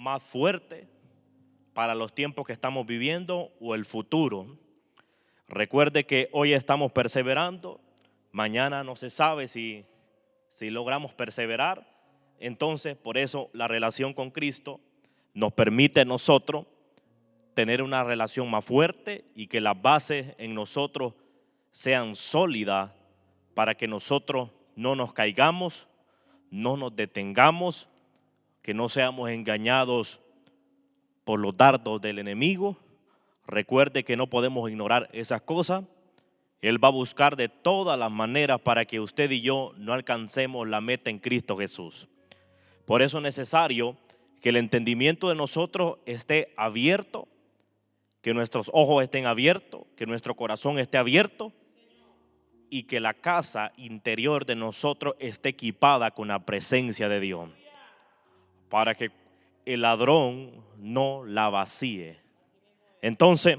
más fuerte para los tiempos que estamos viviendo o el futuro. Recuerde que hoy estamos perseverando, mañana no se sabe si logramos perseverar. Entonces, por eso la relación con Cristo nos permite a nosotros tener una relación más fuerte y que las bases en nosotros sean sólidas para que nosotros no nos caigamos, no nos detengamos, que no seamos engañados por los dardos del enemigo. Recuerde que no podemos ignorar esas cosas. Él va a buscar de todas las maneras para que usted y yo no alcancemos la meta en Cristo Jesús. Por eso es necesario que el entendimiento de nosotros esté abierto, que nuestros ojos estén abiertos, que nuestro corazón esté abierto y que la casa interior de nosotros esté equipada con la presencia de Dios, para que el ladrón no la vacíe. Entonces,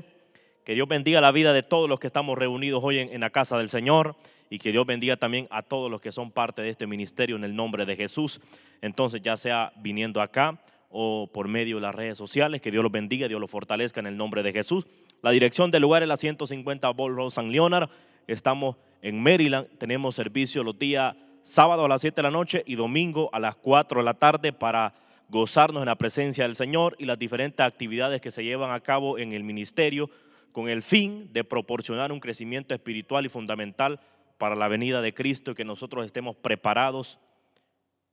que Dios bendiga la vida de todos los que estamos reunidos hoy en la casa del Señor, y que Dios bendiga también a todos los que son parte de este ministerio en el nombre de Jesús. Entonces, ya sea viniendo acá o por medio de las redes sociales, que Dios los bendiga, Dios los fortalezca en el nombre de Jesús. La dirección del lugar es la 150 Ball Road San Leonard. Estamos en Maryland, tenemos servicio los días sábado a las 7 de la noche y domingo a las 4 de la tarde para gozarnos en la presencia del Señor y las diferentes actividades que se llevan a cabo en el ministerio con el fin de proporcionar un crecimiento espiritual y fundamental para la venida de Cristo, y que nosotros estemos preparados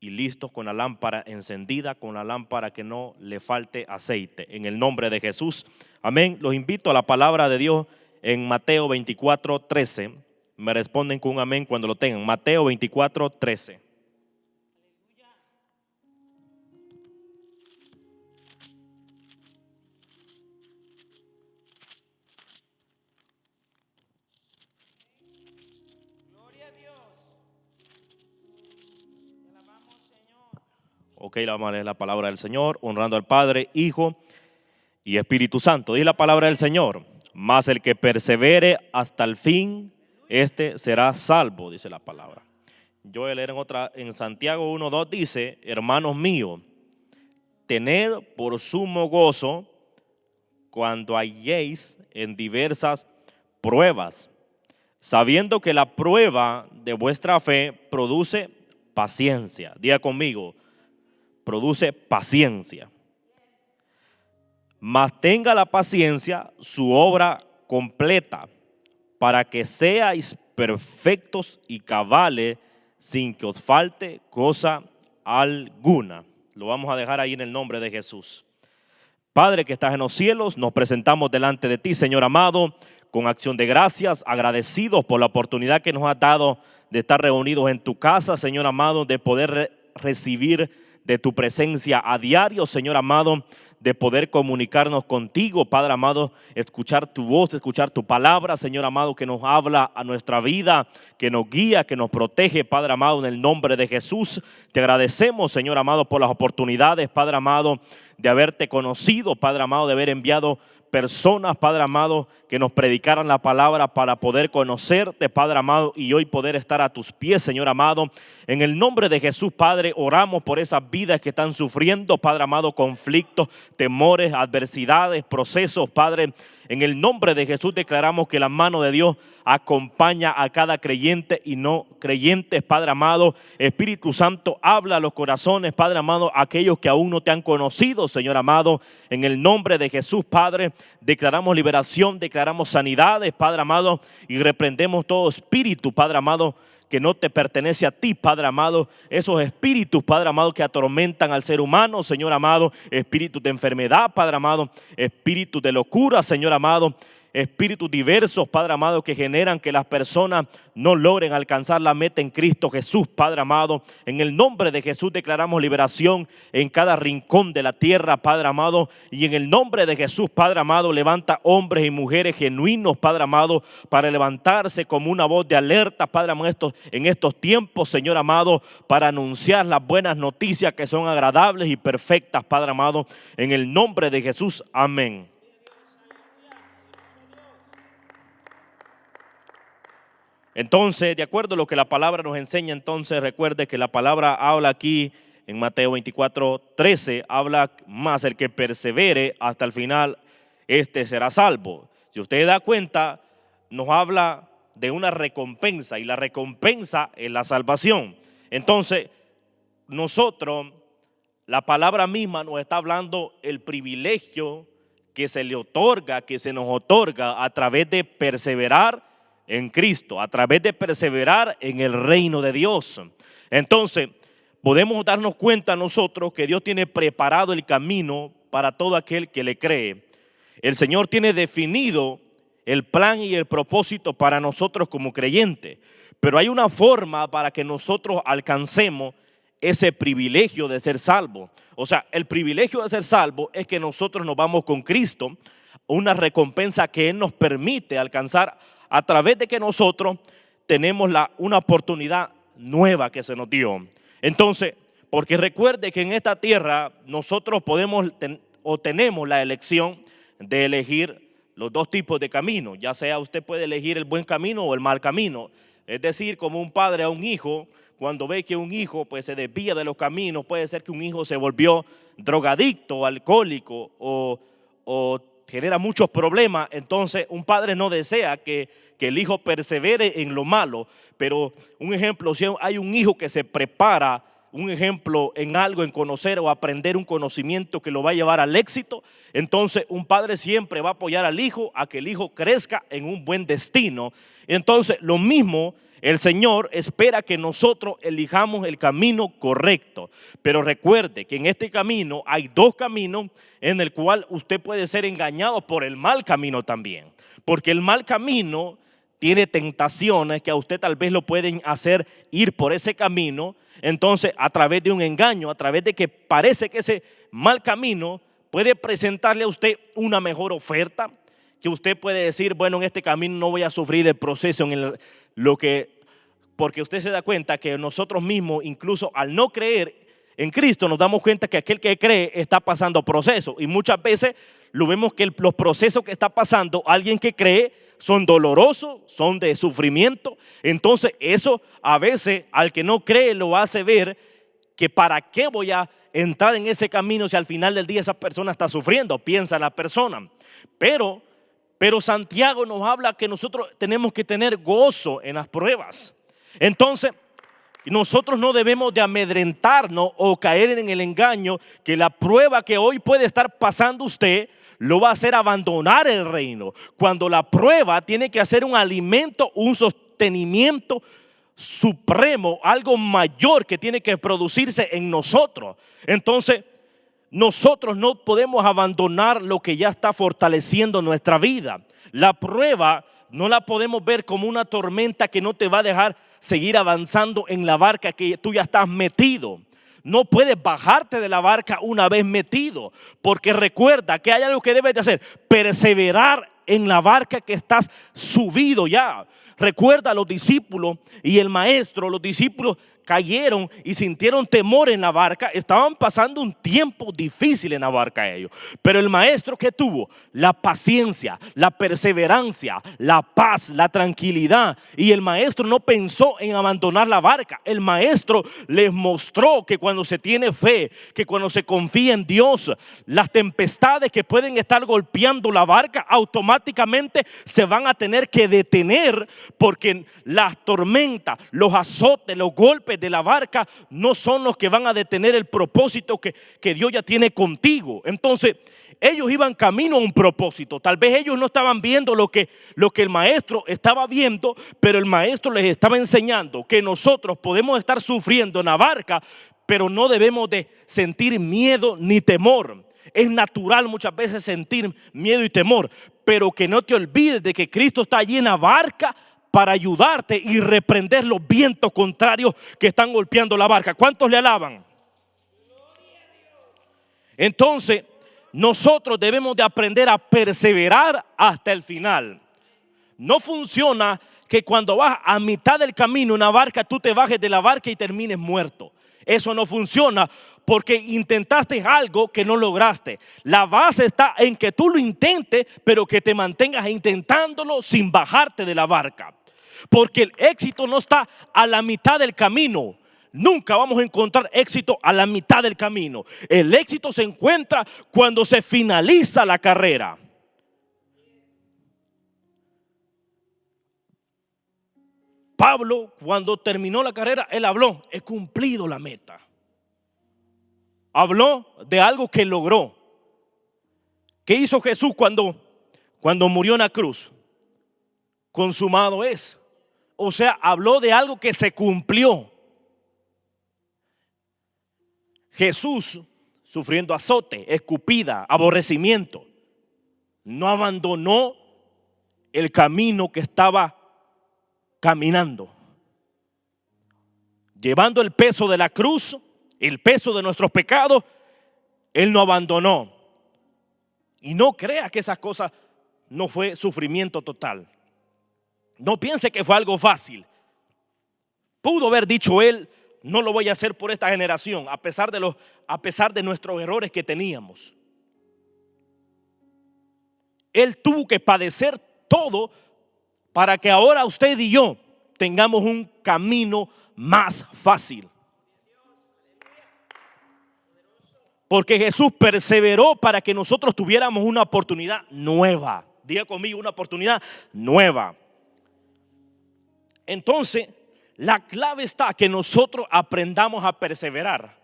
y listos con la lámpara encendida, con la lámpara que no le falte aceite. En el nombre de Jesús, amén. Los invito a la palabra de Dios en Mateo 24:13. Me responden con un amén cuando lo tengan. Mateo 24:13. Ok, vamos a leer la palabra del Señor, honrando al Padre, Hijo y Espíritu Santo. Dice la palabra del Señor: mas el que persevere hasta el fin, este será salvo, dice la palabra. Yo voy a leer en Santiago 1:2 dice: hermanos míos, tened por sumo gozo cuando halléis en diversas pruebas, sabiendo que la prueba de vuestra fe produce paciencia. Diga conmigo: produce paciencia. Mas tenga la paciencia su obra completa, para que seáis perfectos y cabales, sin que os falte cosa alguna. Lo vamos a dejar ahí en el nombre de Jesús. Padre que estás en los cielos, nos presentamos delante de ti, Señor amado, con acción de gracias, agradecidos por la oportunidad que nos has dado de estar reunidos en tu casa, Señor amado, de poder recibir de tu presencia a diario, Señor amado, de poder comunicarnos contigo, Padre amado, escuchar tu voz, escuchar tu palabra, Señor amado, que nos habla a nuestra vida, que nos guía, que nos protege, Padre amado, en el nombre de Jesús. Te agradecemos, Señor amado, por las oportunidades, Padre amado, de haberte conocido, Padre amado, de haber enviado personas, Padre amado, que nos predicaran la palabra para poder conocerte, Padre amado, y hoy poder estar a tus pies, Señor amado. En el nombre de Jesús, Padre, oramos por esas vidas que están sufriendo, Padre amado, conflictos, temores, adversidades, procesos, Padre. En el nombre de Jesús declaramos que la mano de Dios acompaña a cada creyente y no creyentes, Padre amado. Espíritu Santo, habla a los corazones, Padre amado, aquellos que aún no te han conocido, Señor amado. En el nombre de Jesús, Padre, declaramos liberación, declaramos sanidades, Padre amado, y reprendemos todo espíritu, Padre amado, que no te pertenece a ti, Padre amado. Esos espíritus, Padre amado, que atormentan al ser humano, Señor amado, espíritus de enfermedad, Padre amado, espíritus de locura, Señor amado, espíritus diversos, Padre amado, que generan que las personas no logren alcanzar la meta en Cristo Jesús, Padre amado. En el nombre de Jesús declaramos liberación en cada rincón de la tierra, Padre amado, y en el nombre de Jesús, Padre amado, levanta hombres y mujeres genuinos, Padre amado, para levantarse como una voz de alerta, Padre amado, en estos tiempos, Señor amado, para anunciar las buenas noticias que son agradables y perfectas, Padre amado, en el nombre de Jesús, amén. Entonces, de acuerdo a lo que la palabra nos enseña, entonces recuerde que la palabra habla aquí en Mateo 24:13 habla más: el que persevere hasta el final, este será salvo. Si usted da cuenta, nos habla de una recompensa, y la recompensa es la salvación. Entonces, nosotros, la palabra misma nos está hablando el privilegio que se le otorga, que se nos otorga a través de perseverar en Cristo, a través de perseverar en el reino de Dios. Entonces, podemos darnos cuenta nosotros que Dios tiene preparado el camino para todo aquel que le cree. El Señor tiene definido el plan y el propósito para nosotros como creyentes, pero hay una forma para que nosotros alcancemos ese privilegio de ser salvos. O sea, el privilegio de ser salvos es que nosotros nos vamos con Cristo, una recompensa que Él nos permite alcanzar a través de que nosotros tenemos una oportunidad nueva que se nos dio. Entonces, porque recuerde que en esta tierra nosotros podemos o tenemos la elección de elegir los dos tipos de caminos, ya sea usted puede elegir el buen camino o el mal camino. Es decir, como un padre a un hijo, cuando ve que un hijo pues se desvía de los caminos, puede ser que un hijo se volvió drogadicto, alcohólico o genera muchos problemas. Entonces un padre no desea que el hijo persevere en lo malo. Pero un ejemplo, si hay un hijo que se prepara, un ejemplo en algo, en conocer o aprender un conocimiento que lo va a llevar al éxito, entonces un padre siempre va a apoyar al hijo a que el hijo crezca en un buen destino. Entonces lo mismo, el Señor espera que nosotros elijamos el camino correcto. Pero recuerde que en este camino hay dos caminos en el cual usted puede ser engañado por el mal camino también. Porque el mal camino tiene tentaciones que a usted tal vez lo pueden hacer ir por ese camino. Entonces, a través de un engaño, a través de que parece que ese mal camino puede presentarle a usted una mejor oferta, que usted puede decir, bueno, en este camino no voy a sufrir el proceso porque usted se da cuenta que nosotros mismos, incluso al no creer en Cristo, nos damos cuenta que aquel que cree está pasando procesos, y muchas veces lo vemos que los procesos que está pasando alguien que cree son dolorosos, son de sufrimiento. Entonces eso a veces al que no cree lo hace ver que para qué voy a entrar en ese camino si al final del día esa persona está sufriendo, piensa la persona. Pero Santiago nos habla que nosotros tenemos que tener gozo en las pruebas. Entonces nosotros no debemos de amedrentarnos o caer en el engaño que la prueba que hoy puede estar pasando usted lo va a hacer abandonar el reino, cuando la prueba tiene que hacer un alimento, un sostenimiento supremo, algo mayor que tiene que producirse en nosotros. Entonces nosotros no podemos abandonar lo que ya está fortaleciendo nuestra vida. La prueba no la podemos ver como una tormenta que no te va a dejar seguir avanzando en la barca que tú ya estás metido. No puedes bajarte de la barca una vez metido, porque recuerda que hay algo que debes de hacer: perseverar en la barca que estás subido ya. Recuerda a los discípulos y el maestro. Los discípulos cayeron y sintieron temor en la barca. Estaban pasando un tiempo difícil en la barca ellos. Pero el maestro, ¿qué tuvo? La paciencia, la perseverancia, la paz, la tranquilidad. Y el maestro no pensó en abandonar la barca. El maestro les mostró que cuando se tiene fe, que cuando se confía en Dios, las tempestades que pueden estar golpeando la barca automáticamente se van a tener que detener, porque las tormentas, los azotes, los golpes de la barca no son los que van a detener el propósito que Dios ya tiene contigo. Entonces ellos iban camino a un propósito. Tal vez ellos no estaban viendo lo que el maestro estaba viendo, pero el maestro les estaba enseñando que nosotros podemos estar sufriendo en la barca, pero no debemos de sentir miedo ni temor. Es natural muchas veces sentir miedo y temor, pero que no te olvides de que Cristo está allí en la barca para ayudarte y reprender los vientos contrarios que están golpeando la barca. ¿Cuántos le alaban? Entonces nosotros debemos de aprender a perseverar hasta el final. No funciona que cuando vas a mitad del camino en una barca, tú te bajes de la barca y termines muerto. Eso no funciona, porque intentaste algo que no lograste. La base está en que tú lo intentes, pero que te mantengas intentándolo sin bajarte de la barca. Porque el éxito no está a la mitad del camino. nunca vamos a encontrar éxito a la mitad del camino. El éxito se encuentra cuando se finaliza la carrera. Pablo, cuando terminó la carrera, él habló: he cumplido la meta. Habló de algo que logró. ¿Qué hizo Jesús cuando murió en la cruz? Consumado es. O sea, habló de algo que se cumplió. Jesús, sufriendo azote, escupida, aborrecimiento, no abandonó el camino que estaba caminando, llevando el peso de la cruz, el peso de nuestros pecados. Él no abandonó. Y no crea que esas cosas no fue sufrimiento total. No piense que fue algo fácil. Pudo haber dicho él: no lo voy a hacer por esta generación, a pesar de nuestros errores que teníamos. Él tuvo que padecer todo para que ahora usted y yo tengamos un camino más fácil. Porque Jesús perseveró para que nosotros tuviéramos una oportunidad nueva. Diga conmigo: una oportunidad nueva. Entonces, la clave está que nosotros aprendamos a perseverar,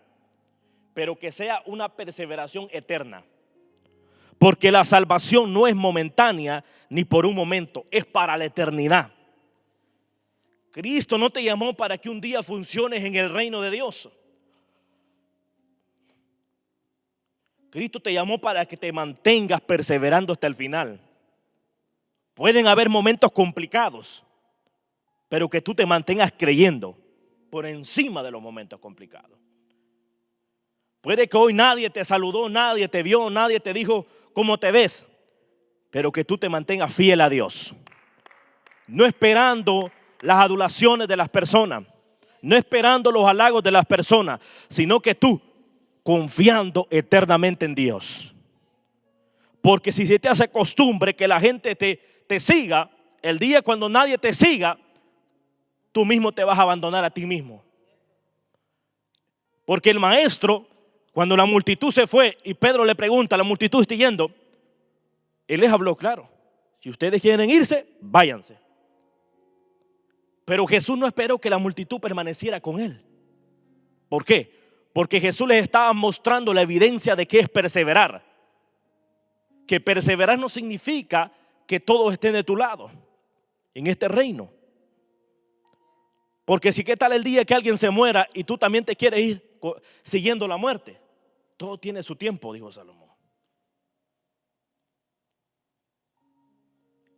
pero que sea una perseveración eterna. Porque la salvación no es momentánea ni por un momento, es para la eternidad. Cristo no te llamó para que un día funciones en el reino de Dios. Cristo te llamó para que te mantengas perseverando hasta el final. Pueden haber momentos complicados, pero que tú te mantengas creyendo por encima de los momentos complicados. Puede que hoy nadie te saludó, nadie te vio, nadie te dijo cómo te ves, pero que tú te mantengas fiel a Dios. No esperando las adulaciones de las personas, no esperando los halagos de las personas, sino que tú confiando eternamente en Dios. Porque si se te hace costumbre que la gente te siga, el día cuando nadie te siga, tú mismo te vas a abandonar a ti mismo. Porque el maestro, cuando la multitud se fue y Pedro le pregunta: la multitud está yendo, él les habló claro: si ustedes quieren irse, váyanse. Pero Jesús no esperó que la multitud permaneciera con él. ¿Por qué? Porque Jesús les estaba mostrando la evidencia de que es perseverar. Que perseverar no significa que todos estén de tu lado en este reino. Porque si qué tal el día que alguien se muera y tú también te quieres ir siguiendo la muerte. Todo tiene su tiempo, dijo Salomón.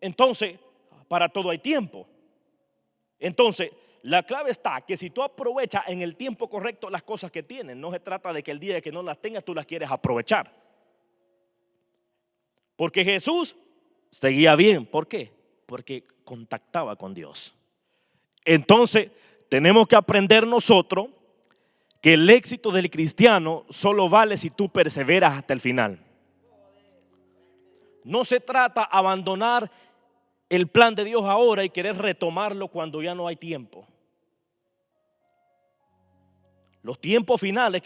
Entonces, para todo hay tiempo. Entonces, la clave está que si tú aprovechas en el tiempo correcto las cosas que tienes, no se trata de que el día que no las tengas tú las quieres aprovechar. Porque Jesús seguía bien. ¿Por qué? Porque contactaba con Dios. Entonces, tenemos que aprender nosotros que el éxito del cristiano solo vale si tú perseveras hasta el final. No se trata de abandonar el plan de Dios ahora y querer retomarlo cuando ya no hay tiempo. Los tiempos finales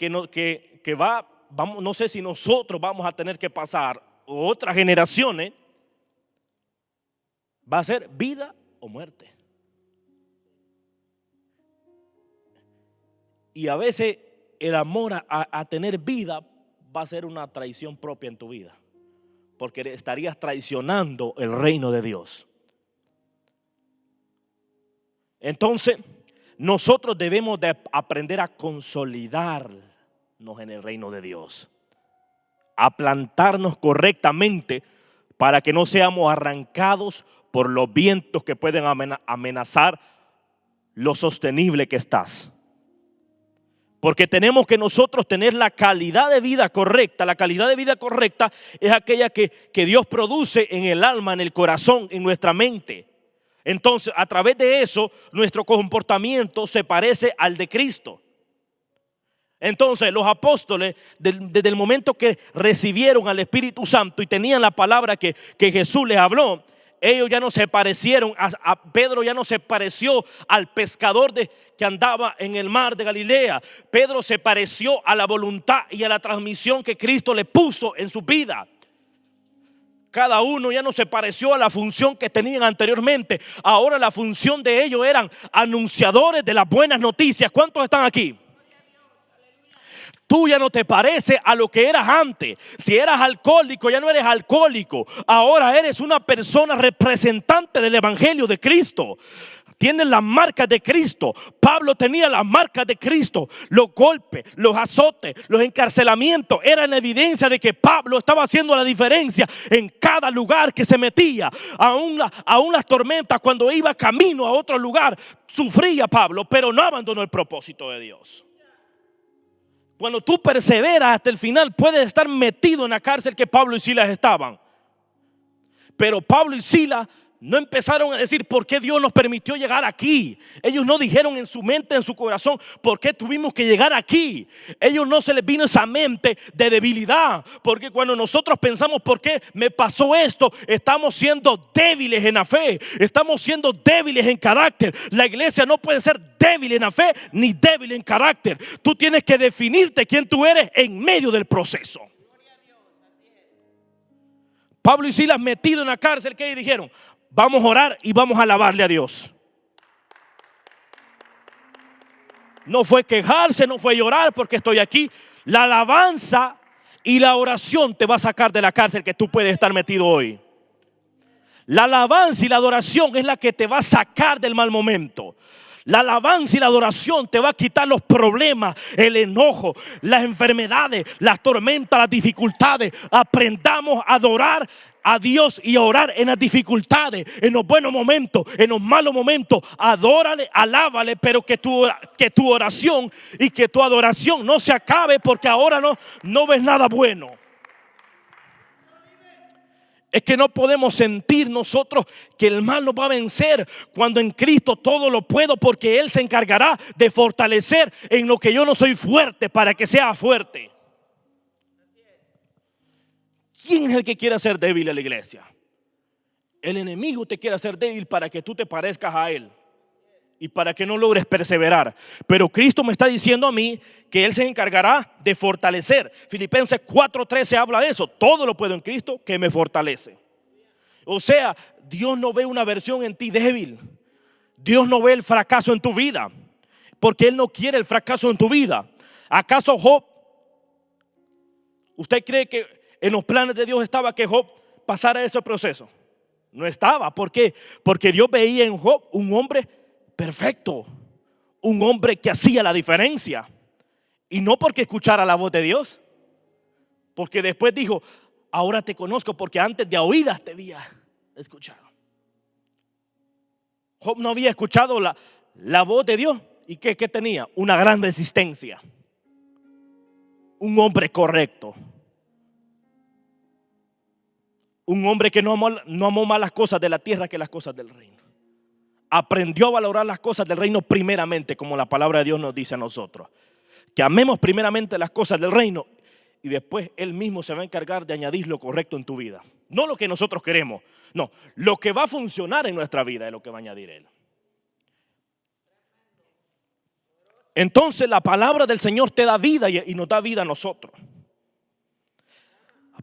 vamos, no sé si nosotros vamos a tener que pasar o otras generaciones, va a ser vida o muerte. Y a veces el amor a tener vida va a ser una traición propia en tu vida, porque estarías traicionando el reino de Dios. Entonces, nosotros debemos de aprender a consolidarnos en el reino de Dios, a plantarnos correctamente para que no seamos arrancados por los vientos que pueden amenazar lo sostenible que estás. Porque tenemos que nosotros tener la calidad de vida correcta. La calidad de vida correcta es aquella que Dios produce en el alma, en el corazón, en nuestra mente. Entonces, a través de eso, nuestro comportamiento se parece al de Cristo. Entonces, los apóstoles, desde el momento que recibieron al Espíritu Santo y tenían la palabra que Jesús les habló, ellos ya no se parecieron, Pedro ya no se pareció al pescador que andaba en el mar de Galilea. Pedro se pareció a la voluntad y a la transmisión que Cristo le puso en su vida. Cada uno ya no se pareció a la función que tenían anteriormente. Ahora la función de ellos eran anunciadores de las buenas noticias. ¿Cuántos están aquí? Tú ya no te pareces a lo que eras antes. Si eras alcohólico, ya no eres alcohólico. Ahora eres una persona representante del evangelio de Cristo. Tienes las marcas de Cristo. Pablo tenía las marcas de Cristo. Los golpes, los azotes, los encarcelamientos eran evidencia de que Pablo estaba haciendo la diferencia en cada lugar que se metía. Aún las tormentas, cuando iba camino a otro lugar, sufría Pablo, pero no abandonó el propósito de Dios. Cuando tú perseveras hasta el final, puedes estar metido en la cárcel que Pablo y Silas estaban. Pero Pablo y Silas no empezaron a decir por qué Dios nos permitió llegar aquí. Ellos no dijeron en su mente, en su corazón, por qué tuvimos que llegar aquí. Ellos no se les vino esa mente de debilidad. Porque cuando nosotros pensamos por qué me pasó esto, estamos siendo débiles en la fe. Estamos siendo débiles en carácter. La iglesia no puede ser débil en la fe ni débil en carácter. Tú tienes que definirte quién tú eres en medio del proceso. Pablo y Silas metidos en la cárcel, ¿qué dijeron? Vamos a orar y vamos a alabarle a Dios. No fue quejarse, no fue llorar porque estoy aquí. La alabanza y la oración te va a sacar de la cárcel que tú puedes estar metido hoy. La alabanza y la adoración es la que te va a sacar del mal momento. La alabanza y la adoración te va a quitar los problemas, el enojo, las enfermedades, las tormentas, las dificultades. Aprendamos a adorar a Dios y a orar en las dificultades, en los buenos momentos, en los malos momentos. Adórale, alábale, pero que tu oración y que tu adoración no se acabe porque ahora no ves nada bueno. Es que no podemos sentir nosotros que el mal nos va a vencer cuando en Cristo todo lo puedo, porque Él se encargará de fortalecer en lo que yo no soy fuerte para que sea fuerte. ¿Quién es el que quiere hacer débil a la iglesia? El enemigo te quiere hacer débil para que tú te parezcas a él y para que no logres perseverar. Pero Cristo me está diciendo a mí que Él se encargará de fortalecer. Filipenses 4:13 habla de eso. Todo lo puedo en Cristo que me fortalece. O sea, Dios no ve una versión en ti débil. Dios no ve el fracaso en tu vida, porque Él no quiere el fracaso en tu vida. ¿Acaso Job, usted cree que en los planes de Dios estaba que Job pasara ese proceso? No estaba. ¿Por qué? Porque Dios veía en Job un hombre perfecto, un hombre que hacía la diferencia. Y no porque escuchara la voz de Dios, porque después dijo: ahora te conozco porque antes de oídas te había escuchado. Job no había escuchado la voz de Dios. ¿Y qué tenía? Una gran resistencia. Un hombre correcto. Un hombre que no amó más las cosas de la tierra que las cosas del reino. Aprendió a valorar las cosas del reino primeramente, como la palabra de Dios nos dice a nosotros. Que amemos primeramente las cosas del reino y después Él mismo se va a encargar de añadir lo correcto en tu vida. No lo que nosotros queremos, no, lo que va a funcionar en nuestra vida es lo que va a añadir Él. Entonces la palabra del Señor te da vida y nos da vida a nosotros.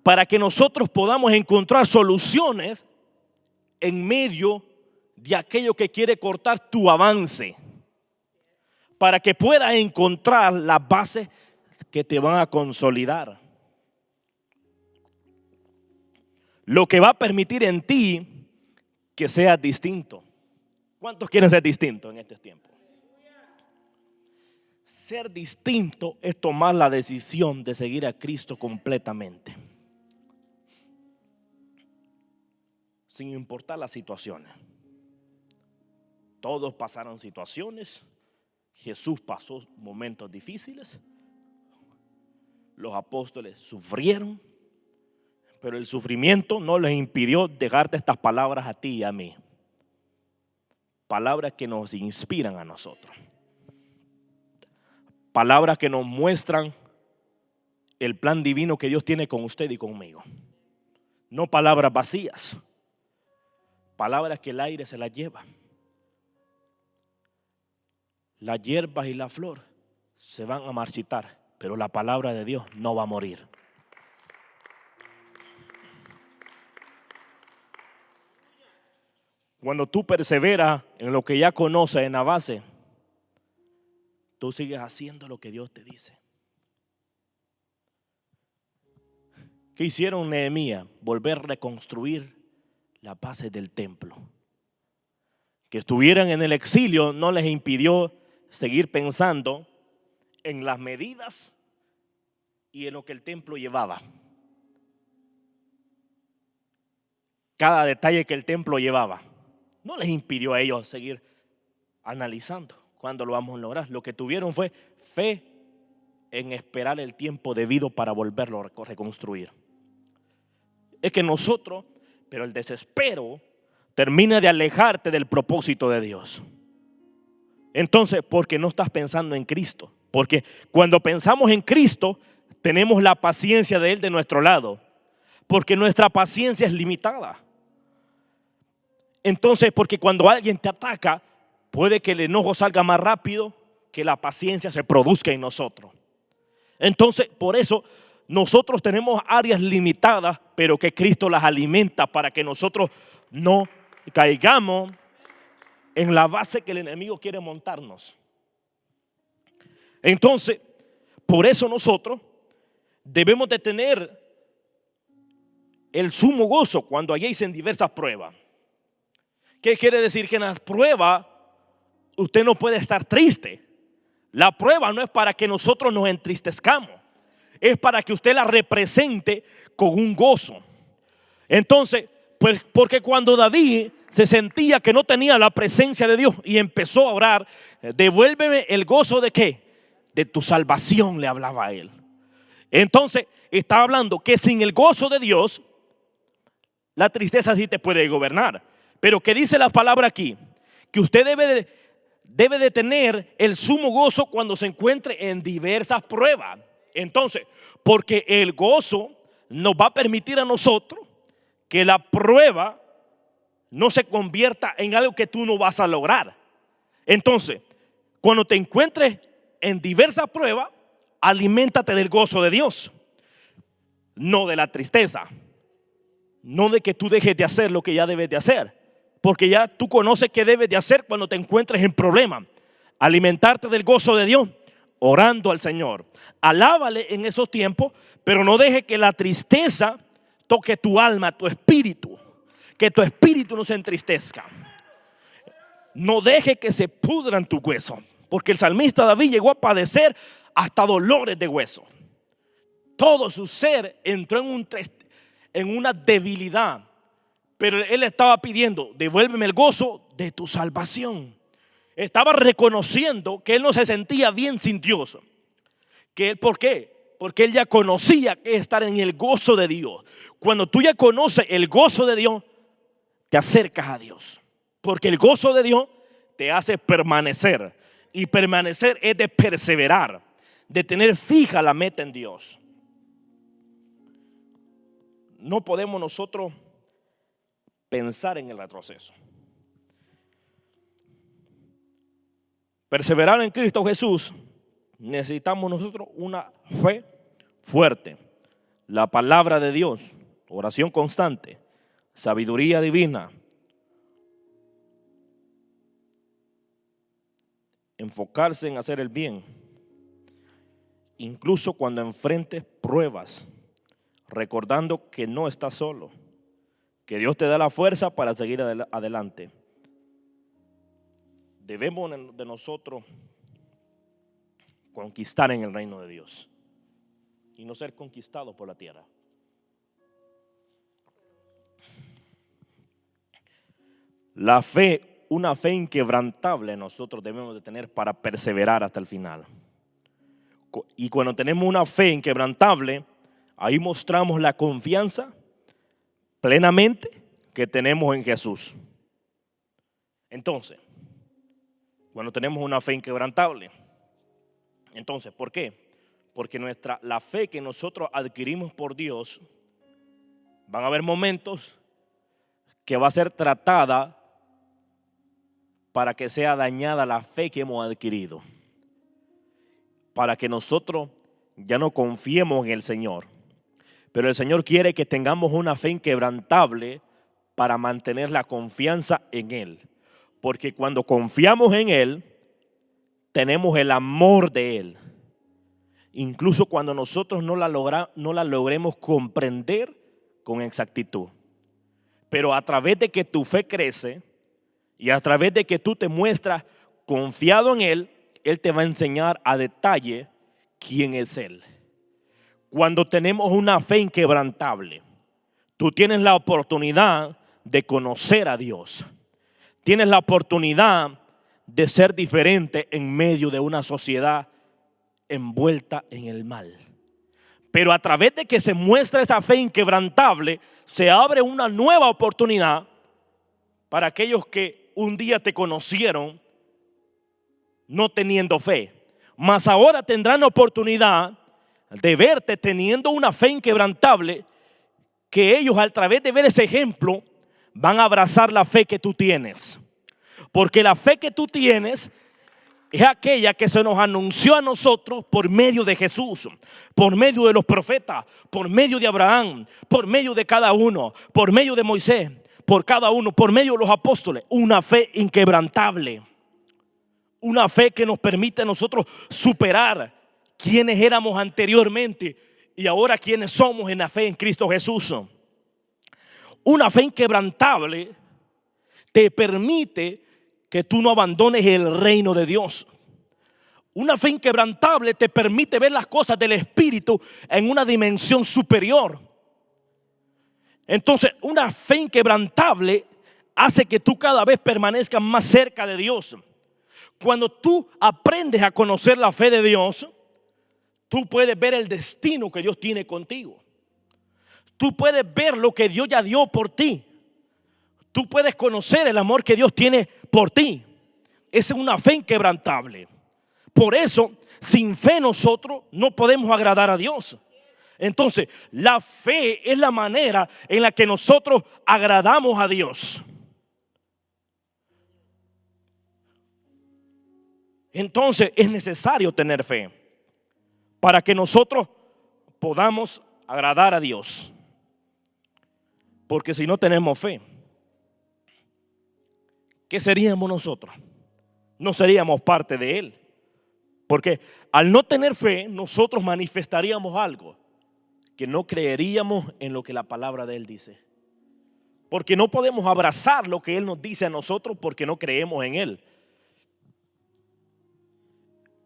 Para que nosotros podamos encontrar soluciones en medio de aquello que quiere cortar tu avance, para que puedas encontrar las bases que te van a consolidar. Lo que va a permitir en ti que seas distinto. ¿Cuántos quieren ser distintos en este tiempo? Ser distinto es tomar la decisión de seguir a Cristo completamente, sin importar las situaciones. Todos pasaron situaciones. Jesús pasó momentos difíciles. Los apóstoles sufrieron, pero el sufrimiento no les impidió dejarte estas palabras a ti y a mí. Palabras que nos inspiran a nosotros. Palabras que nos muestran el plan divino que Dios tiene con usted y conmigo. No palabras vacías. palabras que el aire se las lleva. Las hierbas y la flor se van a marchitar, pero la palabra de Dios no va a morir. Cuando tú perseveras en lo que ya conoces en la base, tú sigues haciendo lo que Dios te dice. ¿Qué hicieron Nehemías? Volver a reconstruir las bases del templo. Que estuvieran en el exilio no les impidió seguir pensando en las medidas y en lo que el templo llevaba. Cada detalle que el templo llevaba no les impidió a ellos seguir analizando cuándo lo vamos a lograr. Lo que tuvieron fue fe en esperar el tiempo debido para volverlo a reconstruir. Es que nosotros, pero el desespero termina de alejarte del propósito de Dios. Entonces, porque no estás pensando en Cristo. Porque cuando pensamos en Cristo, tenemos la paciencia de Él de nuestro lado. Porque nuestra paciencia es limitada. Entonces, porque cuando alguien te ataca, puede que el enojo salga más rápido que la paciencia se produzca en nosotros. Entonces, por eso nosotros tenemos áreas limitadas, pero que Cristo las alimenta para que nosotros no caigamos en la base que el enemigo quiere montarnos. Entonces, por eso nosotros debemos de tener el sumo gozo cuando halléis en diversas pruebas. ¿Qué quiere decir? Que en las pruebas usted no puede estar triste. La prueba no es para que nosotros nos entristezcamos, es para que usted la represente con un gozo. Entonces, pues, porque cuando David se sentía que no tenía la presencia de Dios y empezó a orar, devuélveme el gozo de ¿qué? De tu salvación, le hablaba a él. Entonces estaba hablando que sin el gozo de Dios, la tristeza sí te puede gobernar. Pero ¿qué dice la palabra aquí? Que usted debe de tener el sumo gozo cuando se encuentre en diversas pruebas. Entonces, porque el gozo nos va a permitir a nosotros que la prueba no se convierta en algo que tú no vas a lograr. Entonces, cuando te encuentres en diversas pruebas, aliméntate del gozo de Dios, no de la tristeza, no de que tú dejes de hacer lo que ya debes de hacer, porque ya tú conoces qué debes de hacer cuando te encuentres en problemas. Alimentarte del gozo de Dios, orando al Señor. Alábale en esos tiempos, pero no deje que la tristeza toque tu alma, tu espíritu. Que tu espíritu no se entristezca. No deje que se pudran tus huesos, porque el salmista David llegó a padecer hasta dolores de hueso. Todo su ser entró en una debilidad. Pero él estaba pidiendo, devuélveme el gozo de tu salvación. Estaba reconociendo que él no se sentía bien sin Dios. ¿Por qué? Porque él ya conocía que es estar en el gozo de Dios. Cuando tú ya conoces el gozo de Dios, te acercas a Dios. Porque el gozo de Dios te hace permanecer. Y permanecer es de perseverar, de tener fija la meta en Dios. No podemos nosotros pensar en el retroceso. Perseverar en Cristo Jesús, necesitamos nosotros una fe fuerte, la palabra de Dios, oración constante, sabiduría divina, enfocarse en hacer el bien, incluso cuando enfrentes pruebas, recordando que no estás solo, que Dios te da la fuerza para seguir adelante. Debemos de nosotros conquistar en el reino de Dios y no ser conquistados por la tierra. La fe, una fe inquebrantable nosotros debemos de tener para perseverar hasta el final. Y cuando tenemos una fe inquebrantable, ahí mostramos la confianza plenamente que tenemos en Jesús. Entonces, cuando tenemos una fe inquebrantable, entonces, ¿por qué? Porque la fe que nosotros adquirimos por Dios, van a haber momentos que va a ser tratada para que sea dañada la fe que hemos adquirido. Para que nosotros ya no confiemos en el Señor. Pero el Señor quiere que tengamos una fe inquebrantable para mantener la confianza en Él. Porque cuando confiamos en Él, tenemos el amor de Él. Incluso cuando nosotros no la logremos comprender con exactitud. Pero a través de que tu fe crece y a través de que tú te muestras confiado en Él, Él te va a enseñar a detalle quién es Él. Cuando tenemos una fe inquebrantable, tú tienes la oportunidad de conocer a Dios. Tienes la oportunidad de ser diferente en medio de una sociedad envuelta en el mal. Pero a través de que se muestra esa fe inquebrantable, se abre una nueva oportunidad para aquellos que un día te conocieron no teniendo fe. Mas ahora tendrán la oportunidad de verte teniendo una fe inquebrantable, que ellos a través de ver ese ejemplo van a abrazar la fe que tú tienes. Porque la fe que tú tienes es aquella que se nos anunció a nosotros por medio de Jesús, por medio de los profetas, por medio de Abraham, por medio de cada uno, por medio de Moisés, por cada uno, por medio de los apóstoles. Una fe inquebrantable. Una fe que nos permite a nosotros superar quienes éramos anteriormente y ahora quienes somos en la fe en Cristo Jesús. Una fe inquebrantable te permite que tú no abandones el reino de Dios. Una fe inquebrantable te permite ver las cosas del Espíritu en una dimensión superior. Entonces, una fe inquebrantable hace que tú cada vez permanezcas más cerca de Dios. Cuando tú aprendes a conocer la fe de Dios, tú puedes ver el destino que Dios tiene contigo. Tú puedes ver lo que Dios ya dio por ti. Tú puedes conocer el amor que Dios tiene por ti. Esa es una fe inquebrantable. Por eso, sin fe nosotros no podemos agradar a Dios. Entonces, la fe es la manera en la que nosotros agradamos a Dios. Entonces, es necesario tener fe para que nosotros podamos agradar a Dios. Porque si no tenemos fe, ¿qué seríamos nosotros? No seríamos parte de Él. Porque al no tener fe, nosotros manifestaríamos algo, que no creeríamos en lo que la palabra de Él dice. Porque no podemos abrazar lo que Él nos dice a nosotros porque no creemos en Él.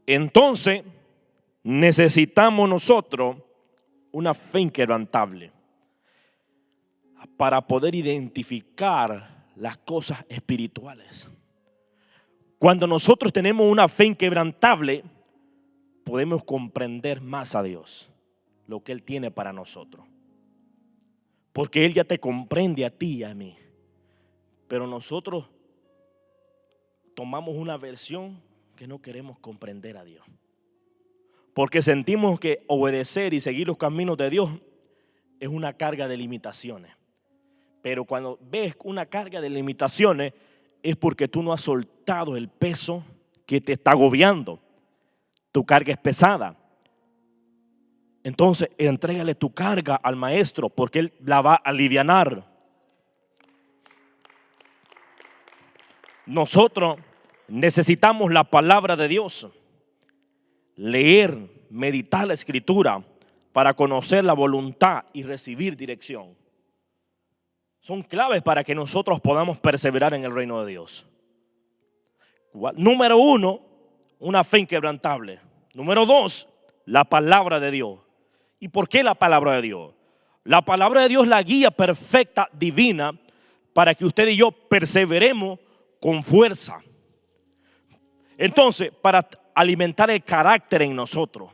Entonces, necesitamos nosotros una fe inquebrantable para poder identificar las cosas espirituales. Cuando nosotros tenemos una fe inquebrantable, podemos comprender más a Dios, lo que Él tiene para nosotros. Porque Él ya te comprende a ti y a mí. Pero nosotros tomamos una versión que no queremos comprender a Dios. Porque sentimos que obedecer y seguir los caminos de Dios es una carga de limitaciones. Pero cuando ves una carga de limitaciones es porque tú no has soltado el peso que te está agobiando. Tu carga es pesada. Entonces, entrégale tu carga al maestro porque Él la va a alivianar. Nosotros necesitamos la palabra de Dios. Leer, meditar la escritura para conocer la voluntad y recibir dirección. Son claves para que nosotros podamos perseverar en el reino de Dios. Número 1, una fe inquebrantable. Número 2, la palabra de Dios. ¿Y por qué la palabra de Dios? La palabra de Dios es la guía perfecta, divina, para que usted y yo perseveremos con fuerza. Entonces, para alimentar el carácter en nosotros,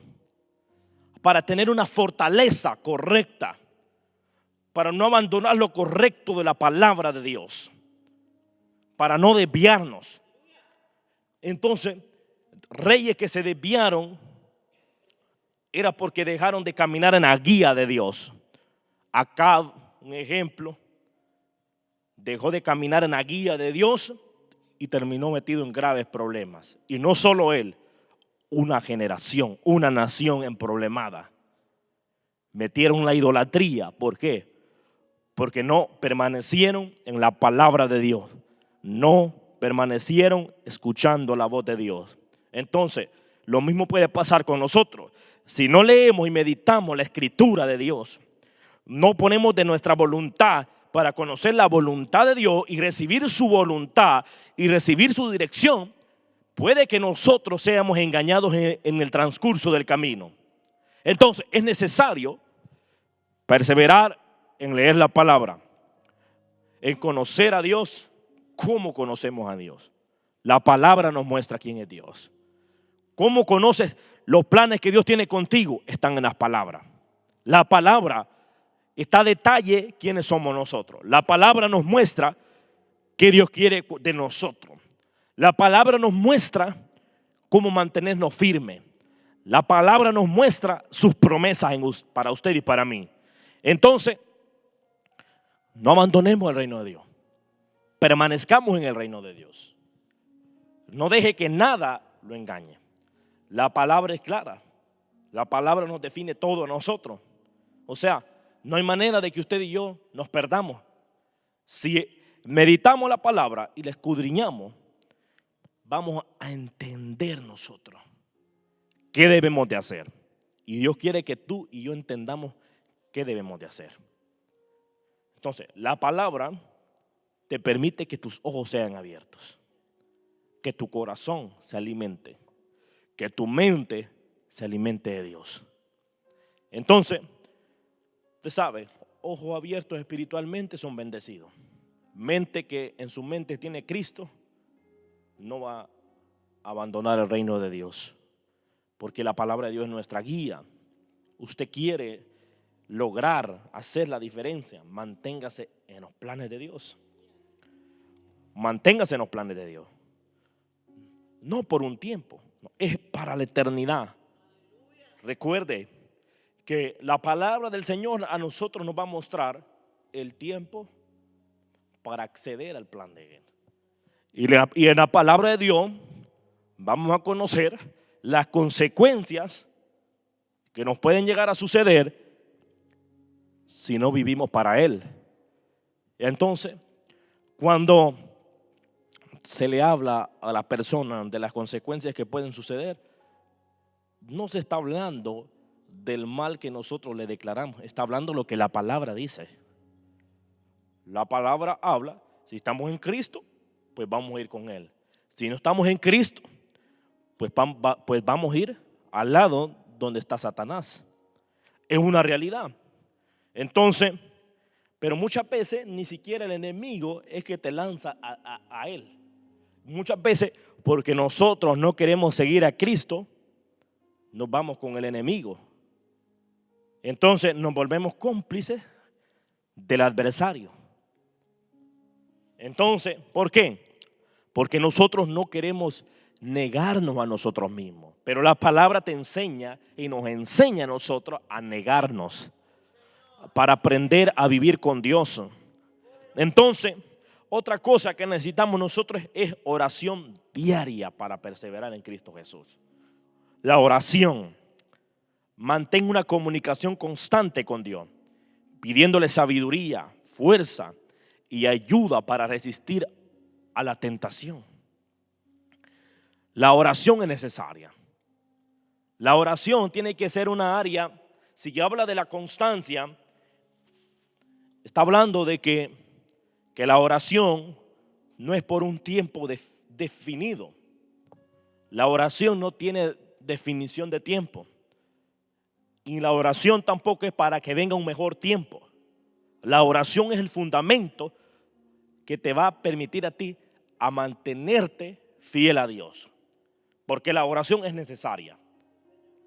para tener una fortaleza correcta, para no abandonar lo correcto de la palabra de Dios, para no desviarnos. Entonces, reyes que se desviaron era porque dejaron de caminar en la guía de Dios. Acab, un ejemplo, dejó de caminar en la guía de Dios y terminó metido en graves problemas. Y no solo él, una generación, una nación emproblemada. Metieron la idolatría. ¿Por qué? Porque no permanecieron en la palabra de Dios. No permanecieron escuchando la voz de Dios. Entonces, lo mismo puede pasar con nosotros. Si no leemos y meditamos la escritura de Dios, no ponemos de nuestra voluntad para conocer la voluntad de Dios y recibir su voluntad y recibir su dirección, puede que nosotros seamos engañados en el transcurso del camino. Entonces, es necesario perseverar en leer la palabra, en conocer a Dios. ¿Cómo conocemos a Dios? La palabra nos muestra quién es Dios. ¿Cómo conoces los planes que Dios tiene contigo? Están en las palabras. La palabra está a detalle quiénes somos nosotros. La palabra nos muestra qué Dios quiere de nosotros. La palabra nos muestra cómo mantenernos firmes. La palabra nos muestra sus promesas para usted y para mí. Entonces, no abandonemos el reino de Dios. Permanezcamos en el reino de Dios. No deje que nada lo engañe. La palabra es clara. La palabra nos define todo a nosotros. O sea, no hay manera de que usted y yo nos perdamos. Si meditamos la palabra y la escudriñamos, vamos a entender nosotros qué debemos de hacer. Y Dios quiere que tú y yo entendamos qué debemos de hacer. Entonces, la palabra te permite que tus ojos sean abiertos, que tu corazón se alimente, que tu mente se alimente de Dios. Entonces, usted sabe, ojos abiertos espiritualmente son bendecidos. Mente que en su mente tiene Cristo no va a abandonar el reino de Dios, porque la palabra de Dios es nuestra guía. Usted quiere lograr hacer la diferencia, manténgase en los planes de Dios. Manténgase en los planes de Dios. No por un tiempo, no, es para la eternidad. Recuerde que la palabra del Señor a nosotros nos va a mostrar el tiempo para acceder al plan de Él. Y en la palabra de Dios vamos a conocer las consecuencias que nos pueden llegar a suceder si no vivimos para Él. Entonces, cuando se le habla a la persona de las consecuencias que pueden suceder, no se está hablando del mal que nosotros le declaramos, está hablando lo que la palabra dice. La palabra habla, si estamos en Cristo, pues vamos a ir con Él. Si no estamos en Cristo, pues vamos a ir al lado donde está Satanás. Es una realidad. Entonces, pero muchas veces ni siquiera el enemigo es que te lanza a él. Muchas veces porque nosotros no queremos seguir a Cristo, nos vamos con el enemigo. Entonces nos volvemos cómplices del adversario. Entonces, ¿por qué? Porque nosotros no queremos negarnos a nosotros mismos. Pero la palabra te enseña y nos enseña a nosotros a negarnos para aprender a vivir con Dios. Entonces, otra cosa que necesitamos nosotros es oración diaria para perseverar en Cristo Jesús. La oración. Mantén una comunicación constante con Dios, pidiéndole sabiduría, fuerza y ayuda para resistir a la tentación. La oración es necesaria. La oración tiene que ser una área, si yo habla de la constancia, está hablando de que la oración no es por un tiempo definido. La oración no tiene definición de tiempo. Y la oración tampoco es para que venga un mejor tiempo. La oración es el fundamento que te va a permitir a ti a mantenerte fiel a Dios. Porque la oración es necesaria.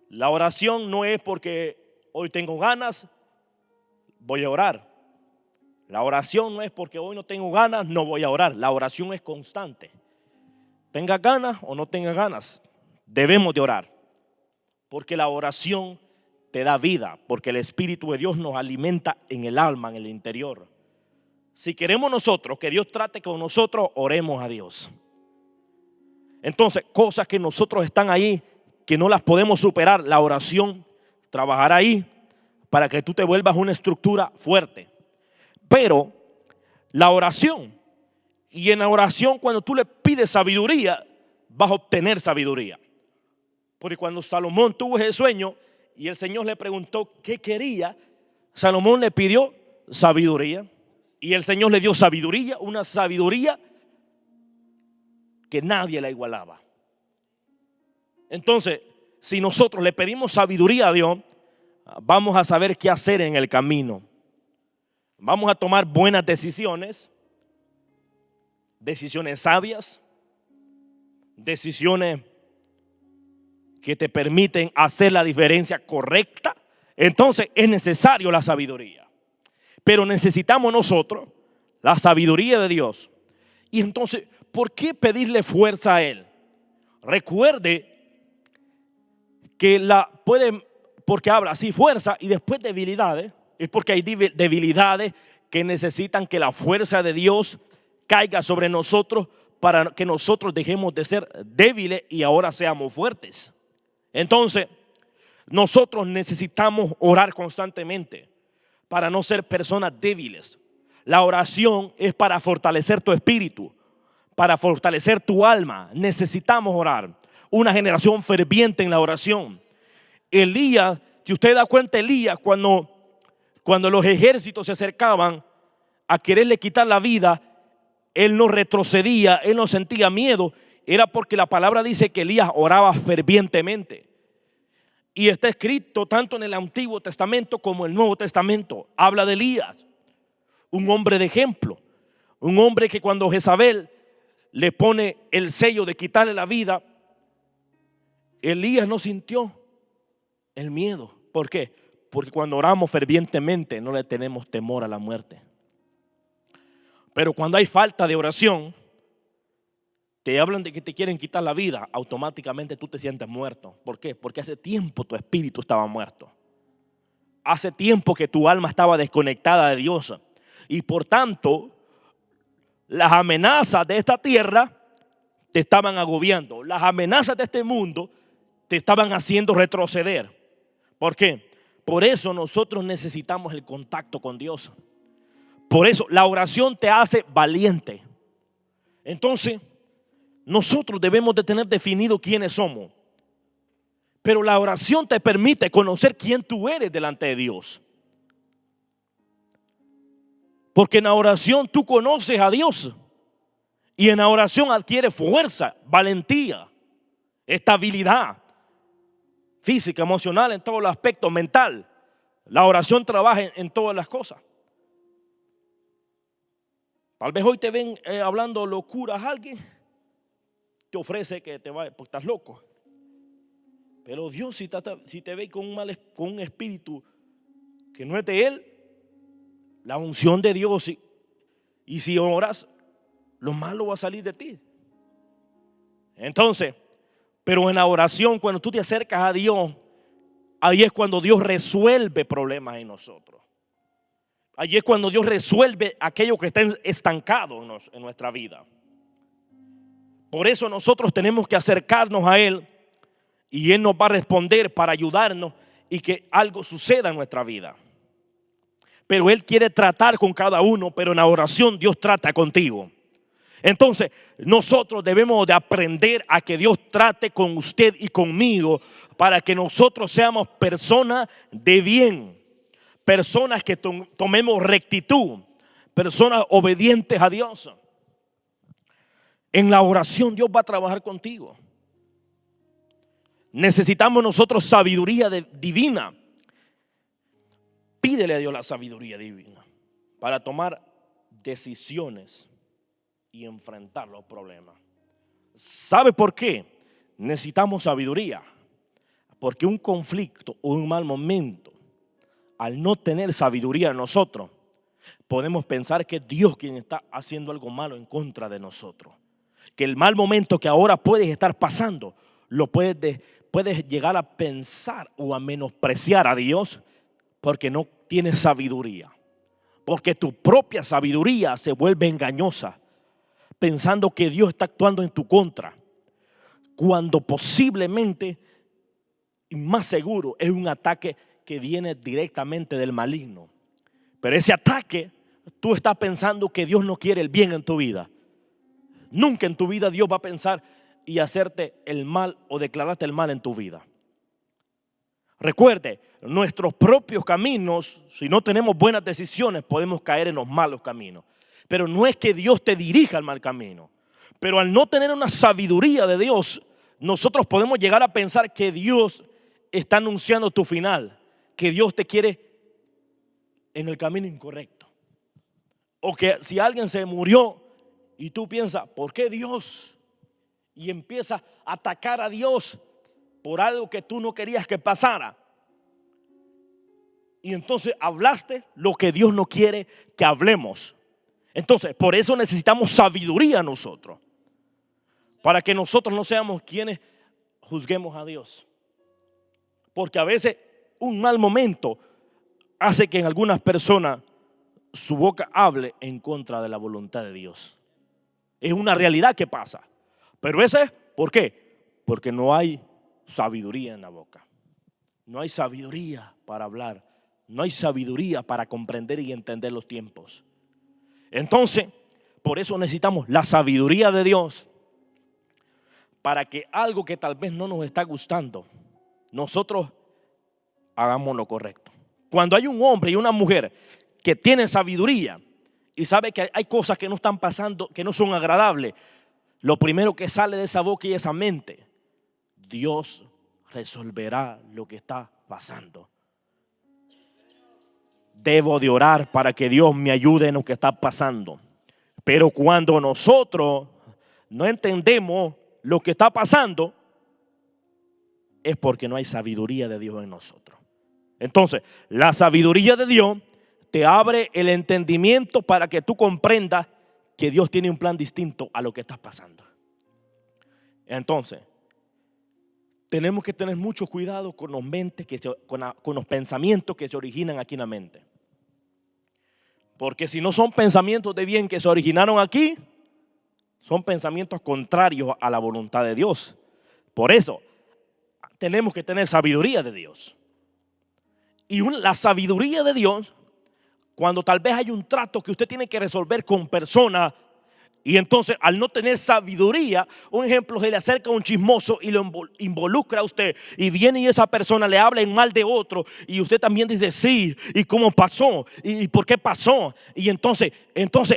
La oración no es porque hoy tengo ganas, voy a orar. La oración no es porque hoy no tengo ganas, no voy a orar. La oración es constante. Tenga ganas o no tenga ganas, debemos de orar. Porque la oración te da vida, porque el Espíritu de Dios nos alimenta en el alma, en el interior. Si queremos nosotros que Dios trate con nosotros, oremos a Dios. Entonces, cosas que nosotros están ahí, que no las podemos superar, la oración, trabajar ahí para que tú te vuelvas una estructura fuerte. Pero la oración, y en la oración cuando tú le pides sabiduría, vas a obtener sabiduría. Porque cuando Salomón tuvo ese sueño y el Señor le preguntó qué quería, Salomón le pidió sabiduría. Y el Señor le dio sabiduría, una sabiduría que nadie la igualaba. Entonces, si nosotros le pedimos sabiduría a Dios, vamos a saber qué hacer en el camino. Vamos a tomar buenas decisiones, decisiones sabias, decisiones que te permiten hacer la diferencia correcta. Entonces es necesario la sabiduría. Pero necesitamos nosotros la sabiduría de Dios. Y entonces, ¿por qué pedirle fuerza a Él? Recuerde que porque habla así fuerza y después debilidades. Es porque hay debilidades que necesitan que la fuerza de Dios caiga sobre nosotros para que nosotros dejemos de ser débiles y ahora seamos fuertes. Entonces, nosotros necesitamos orar constantemente para no ser personas débiles. La oración es para fortalecer tu espíritu, para fortalecer tu alma. Necesitamos orar. Una generación ferviente en la oración. Elías, si usted da cuenta, Elías cuando los ejércitos se acercaban a quererle quitar la vida, él no retrocedía, él no sentía miedo. Era porque la palabra dice que Elías oraba fervientemente. Y está escrito tanto en el Antiguo Testamento como en el Nuevo Testamento. Habla de Elías, un hombre de ejemplo. Un hombre que cuando Jezabel le pone el sello de quitarle la vida, Elías no sintió el miedo. ¿Por qué? Porque cuando oramos fervientemente no le tenemos temor a la muerte. Pero cuando hay falta de oración, te hablan de que te quieren quitar la vida, automáticamente tú te sientes muerto. ¿Por qué? Porque hace tiempo tu espíritu estaba muerto. Hace tiempo que tu alma estaba desconectada de Dios. Y por tanto, las amenazas de esta tierra te estaban agobiando. Las amenazas de este mundo te estaban haciendo retroceder. ¿Por qué? Por eso nosotros necesitamos el contacto con Dios. Por eso la oración te hace valiente. Entonces, nosotros debemos de tener definido quiénes somos. Pero la oración te permite conocer quién tú eres delante de Dios. Porque en la oración tú conoces a Dios. Y en la oración adquieres fuerza, valentía, estabilidad física, emocional, en todos los aspectos, mental. La oración trabaja en todas las cosas. Tal vez hoy te ven hablando locuras a alguien. Te ofrece que te vaya porque estás loco. Pero Dios si te ve con un espíritu que no es de Él, la unción de Dios y si oras, lo malo va a salir de ti. Entonces, pero en la oración, cuando tú te acercas a Dios, ahí es cuando Dios resuelve problemas en nosotros. Ahí es cuando Dios resuelve aquello que está estancado en nuestra vida. Por eso nosotros tenemos que acercarnos a Él y Él nos va a responder para ayudarnos y que algo suceda en nuestra vida. Pero Él quiere tratar con cada uno, pero en la oración Dios trata contigo. Entonces nosotros debemos de aprender a que Dios trate con usted y conmigo para que nosotros seamos personas de bien, personas que tomemos rectitud, personas obedientes a Dios. En la oración Dios va a trabajar contigo. Necesitamos nosotros sabiduría divina. Pídele a Dios la sabiduría divina para tomar decisiones y enfrentar los problemas. ¿Sabe por qué? Necesitamos sabiduría. Porque un conflicto o un mal momento, al no tener sabiduría en nosotros, podemos pensar que es Dios quien está haciendo algo malo en contra de nosotros. Que el mal momento que ahora puedes estar pasando, lo puedes llegar a pensar o a menospreciar a Dios porque no tienes sabiduría. Porque tu propia sabiduría se vuelve engañosa, pensando que Dios está actuando en tu contra, cuando posiblemente, y más seguro, es un ataque que viene directamente del maligno. Pero ese ataque, tú estás pensando que Dios no quiere el bien en tu vida. Nunca en tu vida Dios va a pensar y hacerte el mal o declararte el mal en tu vida. Recuerde, nuestros propios caminos, si no tenemos buenas decisiones, podemos caer en los malos caminos. Pero no es que Dios te dirija al mal camino. Pero al no tener una sabiduría de Dios, nosotros podemos llegar a pensar que Dios está anunciando tu final, que Dios te quiere en el camino incorrecto. O que si alguien se murió y tú piensas, ¿por qué Dios? Y empiezas a atacar a Dios por algo que tú no querías que pasara. Y entonces hablaste lo que Dios no quiere que hablemos. Entonces, por eso necesitamos sabiduría nosotros, para que nosotros no seamos quienes juzguemos a Dios. Porque a veces un mal momento hace que en algunas personas su boca hable en contra de la voluntad de Dios. Es una realidad que pasa. Pero ese, ¿por qué? Porque no hay sabiduría en la boca. No hay sabiduría para hablar. No hay sabiduría para comprender y entender los tiempos. Entonces, por eso necesitamos la sabiduría de Dios, para que algo que tal vez no nos está gustando, nosotros hagamos lo correcto. Cuando hay un hombre y una mujer que tienen sabiduría y sabe que hay cosas que no están pasando, que no son agradables, lo primero que sale de esa boca y esa mente, Dios resolverá lo que está pasando. Debo de orar para que Dios me ayude en lo que está pasando. Pero cuando nosotros no entendemos lo que está pasando, es porque no hay sabiduría de Dios en nosotros. Entonces, la sabiduría de Dios te abre el entendimiento para que tú comprendas que Dios tiene un plan distinto a lo que estás pasando. Entonces, tenemos que tener mucho cuidado con los pensamientos que se originan aquí en la mente. Porque si no son pensamientos de bien que se originaron aquí, son pensamientos contrarios a la voluntad de Dios. Por eso, tenemos que tener sabiduría de Dios. Y la sabiduría de Dios, cuando tal vez hay un trato que usted tiene que resolver con personas, y entonces al no tener sabiduría, un ejemplo, se le acerca un chismoso y lo involucra a usted, y viene y esa persona le habla en mal de otro, y usted también dice sí, y cómo pasó, y por qué pasó, y entonces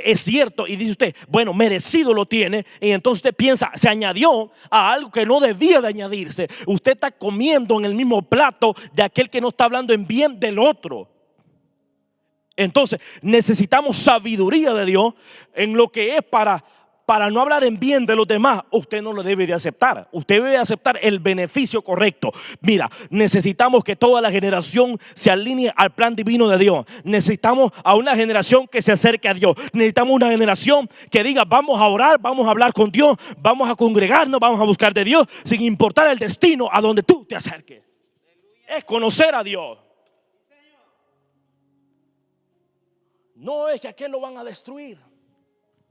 es cierto, y dice usted, bueno, merecido lo tiene, y entonces usted piensa, se añadió a algo que no debía de añadirse. Usted está comiendo en el mismo plato de aquel que no está hablando en bien del otro. Entonces necesitamos sabiduría de Dios en lo que es para no hablar en bien de los demás. Usted no lo debe de aceptar. Usted debe aceptar el beneficio correcto. Mira, necesitamos que toda la generación se alinee al plan divino de Dios. Necesitamos a una generación que se acerque a Dios. Necesitamos una generación que diga, vamos a orar, vamos a hablar con Dios, vamos a congregarnos, vamos a buscar de Dios, sin importar el destino a donde tú te acerques. Es conocer a Dios. No es que aquel lo van a destruir.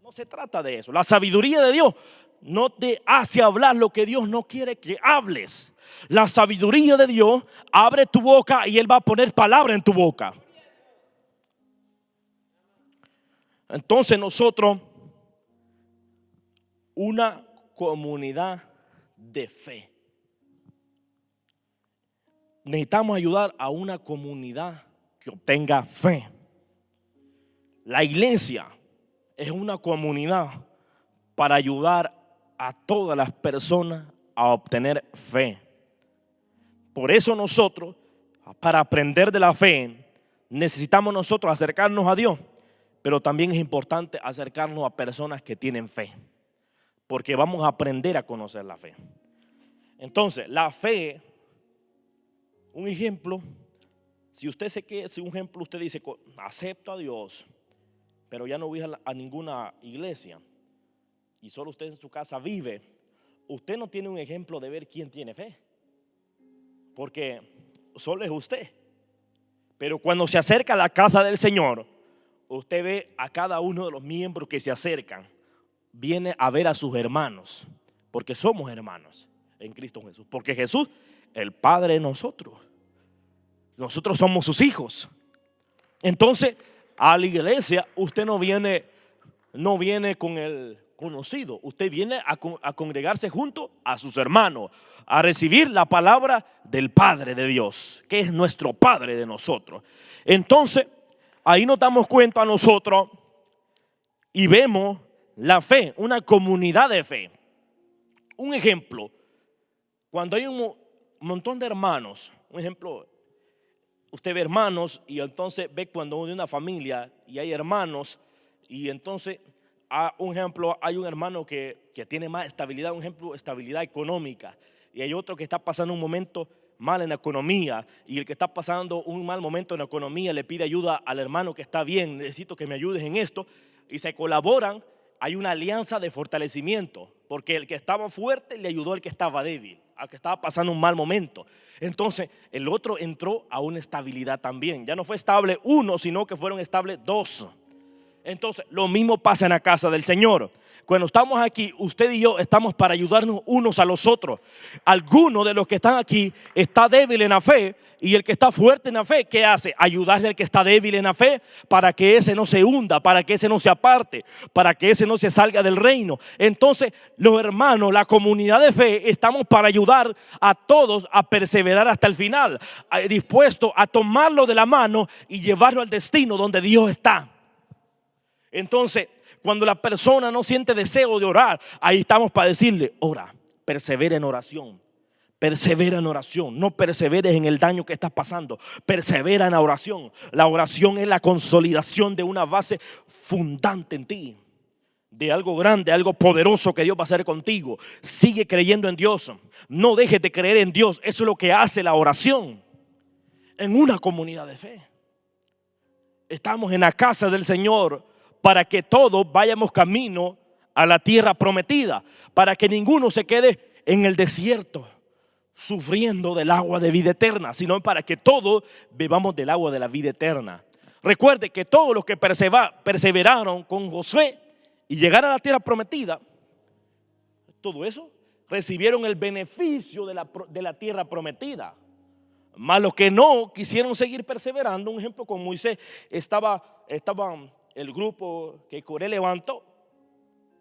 No se trata de eso. La sabiduría de Dios no te hace hablar lo que Dios no quiere que hables. La sabiduría de Dios abre tu boca y Él va a poner palabra en tu boca. Entonces nosotros, una comunidad de fe, necesitamos ayudar a una comunidad que obtenga fe. La iglesia es una comunidad para ayudar a todas las personas a obtener fe. Por eso nosotros, para aprender de la fe, necesitamos nosotros acercarnos a Dios, pero también es importante acercarnos a personas que tienen fe, porque vamos a aprender a conocer la fe. Entonces, la fe, un ejemplo, si un ejemplo usted dice, acepto a Dios, pero ya no voy a ninguna iglesia y solo usted en su casa vive, usted no tiene un ejemplo de ver quién tiene fe, porque solo es usted. Pero cuando se acerca a la casa del Señor, usted ve a cada uno de los miembros que se acercan, viene a ver a sus hermanos, porque somos hermanos en Cristo Jesús, porque Jesús, el Padre de nosotros somos sus hijos. Entonces, a la iglesia usted no viene con el conocido, usted viene a congregarse junto a sus hermanos, a recibir la palabra del Padre de Dios, que es nuestro Padre de nosotros. Entonces, ahí nos damos cuenta a nosotros y vemos la fe, una comunidad de fe. Un ejemplo, cuando hay un montón de hermanos, un ejemplo, usted ve hermanos y entonces ve cuando hay una familia y hay hermanos y entonces, un ejemplo, hay un hermano que tiene más estabilidad, un ejemplo, estabilidad económica, y hay otro que está pasando un momento mal en la economía, y el que está pasando un mal momento en la economía le pide ayuda al hermano que está bien, necesito que me ayudes en esto, y se colaboran. Hay una alianza de fortalecimiento, porque el que estaba fuerte le ayudó al que estaba débil, al que estaba pasando un mal momento. Entonces el otro entró a una estabilidad también. Ya no fue estable uno, sino que fueron estables dos. Entonces lo mismo pasa en la casa del Señor. Cuando estamos aquí, usted y yo estamos para ayudarnos unos a los otros. Alguno de los que están aquí está débil en la fe, y el que está fuerte en la fe, ¿qué hace? Ayudarle al que está débil en la fe, para que ese no se hunda, para que ese no se aparte, para que ese no se salga del reino. Entonces los hermanos, la comunidad de fe, estamos para ayudar a todos a perseverar hasta el final, dispuestos a tomarlo de la mano y llevarlo al destino donde Dios está. Entonces, cuando la persona no siente deseo de orar, ahí estamos para decirle: ora, persevera en oración. Persevera en oración, no perseveres en el daño que estás pasando, persevera en la oración. La oración es la consolidación de una base fundante en ti, de algo grande, algo poderoso que Dios va a hacer contigo. Sigue creyendo en Dios, no dejes de creer en Dios. Eso es lo que hace la oración en una comunidad de fe. Estamos en la casa del Señor para que todos vayamos camino a la tierra prometida, para que ninguno se quede en el desierto sufriendo del agua de vida eterna, sino para que todos bebamos del agua de la vida eterna. Recuerde que todos los que perseveraron con Josué y llegaron a la tierra prometida, todo eso recibieron el beneficio de la tierra prometida. Mas los que no quisieron seguir perseverando, un ejemplo, con Moisés, estaba el grupo que Coré levantó,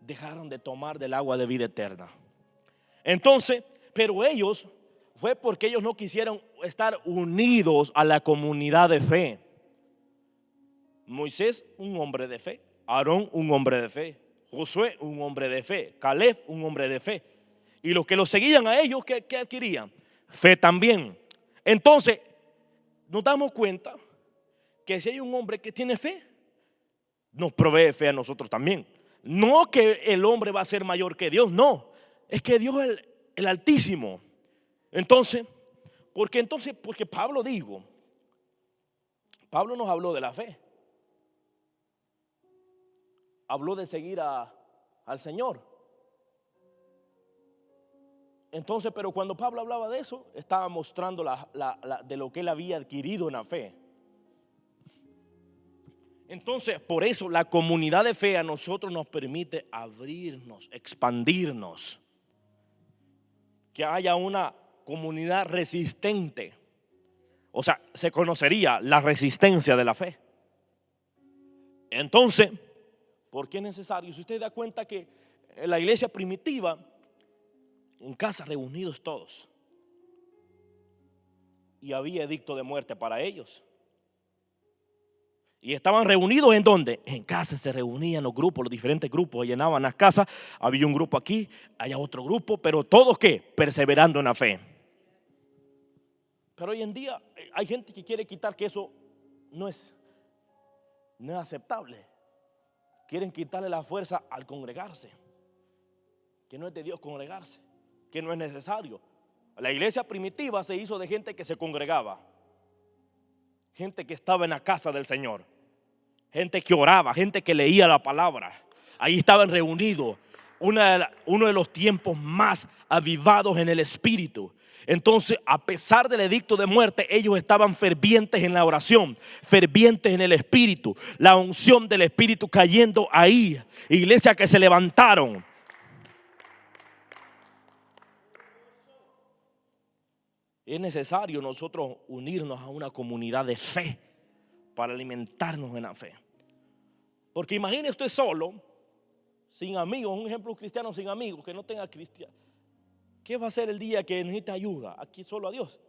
dejaron de tomar del agua de vida eterna. Entonces, pero ellos, fue porque ellos no quisieron estar unidos a la comunidad de fe. Moisés, un hombre de fe. Aarón, un hombre de fe. Josué, un hombre de fe. Caleb, un hombre de fe. Y los que los seguían a ellos, ¿qué adquirían? Fe también. Entonces, nos damos cuenta que si hay un hombre que tiene fe, nos provee fe a nosotros también. No que el hombre va a ser mayor que Dios, no. Es que Dios es el Altísimo. Entonces, porque Pablo nos habló de la fe. Habló de seguir al Señor. Entonces, pero cuando Pablo hablaba de eso, estaba mostrando de lo que él había adquirido en la fe. Entonces, por eso la comunidad de fe a nosotros nos permite abrirnos, expandirnos, que haya una comunidad resistente. O sea, se conocería la resistencia de la fe. Entonces, ¿por qué es necesario? Si usted da cuenta que en la iglesia primitiva, en casa reunidos todos, y había edicto de muerte para ellos. Y estaban reunidos ¿en dónde? En casa se reunían los grupos, los diferentes grupos, llenaban las casas. Había un grupo aquí, había otro grupo, pero todos ¿qué? Perseverando en la fe. Pero hoy en día hay gente que quiere quitar que eso no es aceptable. Quieren quitarle la fuerza al congregarse, que no es de Dios congregarse, que no es necesario. La iglesia primitiva se hizo de gente que se congregaba, gente que estaba en la casa del Señor, gente que oraba, gente que leía la palabra. Ahí estaban reunidos, uno de los tiempos más avivados en el espíritu. Entonces, a pesar del edicto de muerte, ellos estaban fervientes en la oración, fervientes en el Espíritu, la unción del Espíritu cayendo ahí. Iglesias que se levantaron. Es necesario nosotros unirnos a una comunidad de fe para alimentarnos en la fe. Porque imagine usted solo, sin amigos, un ejemplo cristiano sin amigos, que no tenga cristiano. ¿Qué va a hacer el día que necesita ayuda? Aquí solo a Dios.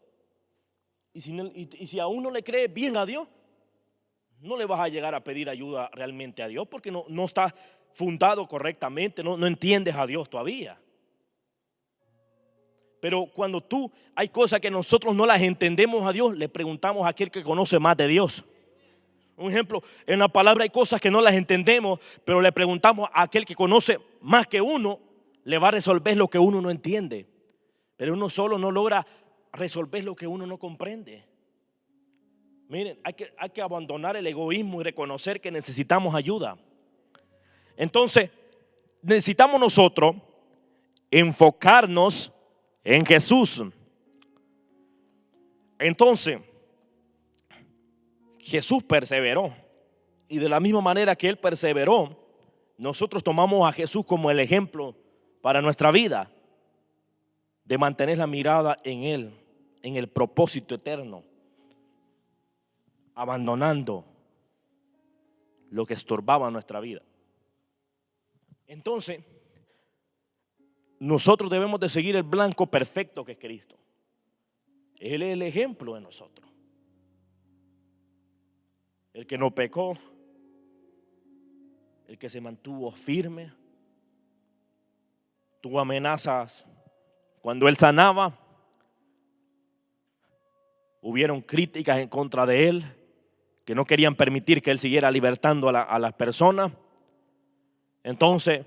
Y si aún no le cree bien a Dios, no le vas a llegar a pedir ayuda realmente a Dios, porque no está fundado correctamente, no entiendes a Dios todavía. Pero cuando hay cosas que nosotros no las entendemos a Dios, le preguntamos a aquel que conoce más de Dios. Un ejemplo, en la palabra hay cosas que no las entendemos, pero le preguntamos a aquel que conoce más que uno, le va a resolver lo que uno no entiende. Pero uno solo no logra resolver lo que uno no comprende. Miren, hay que abandonar el egoísmo y reconocer que necesitamos ayuda. Entonces, necesitamos nosotros enfocarnos en Jesús. Entonces, Jesús perseveró. Y de la misma manera que Él perseveró, nosotros tomamos a Jesús como el ejemplo para nuestra vida, de mantener la mirada en Él, en el propósito eterno, abandonando lo que estorbaba nuestra vida. Entonces, nosotros debemos de seguir el blanco perfecto que es Cristo. Él es el ejemplo de nosotros. El que no pecó, el que se mantuvo firme. Tuvo amenazas cuando Él sanaba. Hubieron críticas en contra de Él, que no querían permitir que Él siguiera libertando a las personas. Entonces,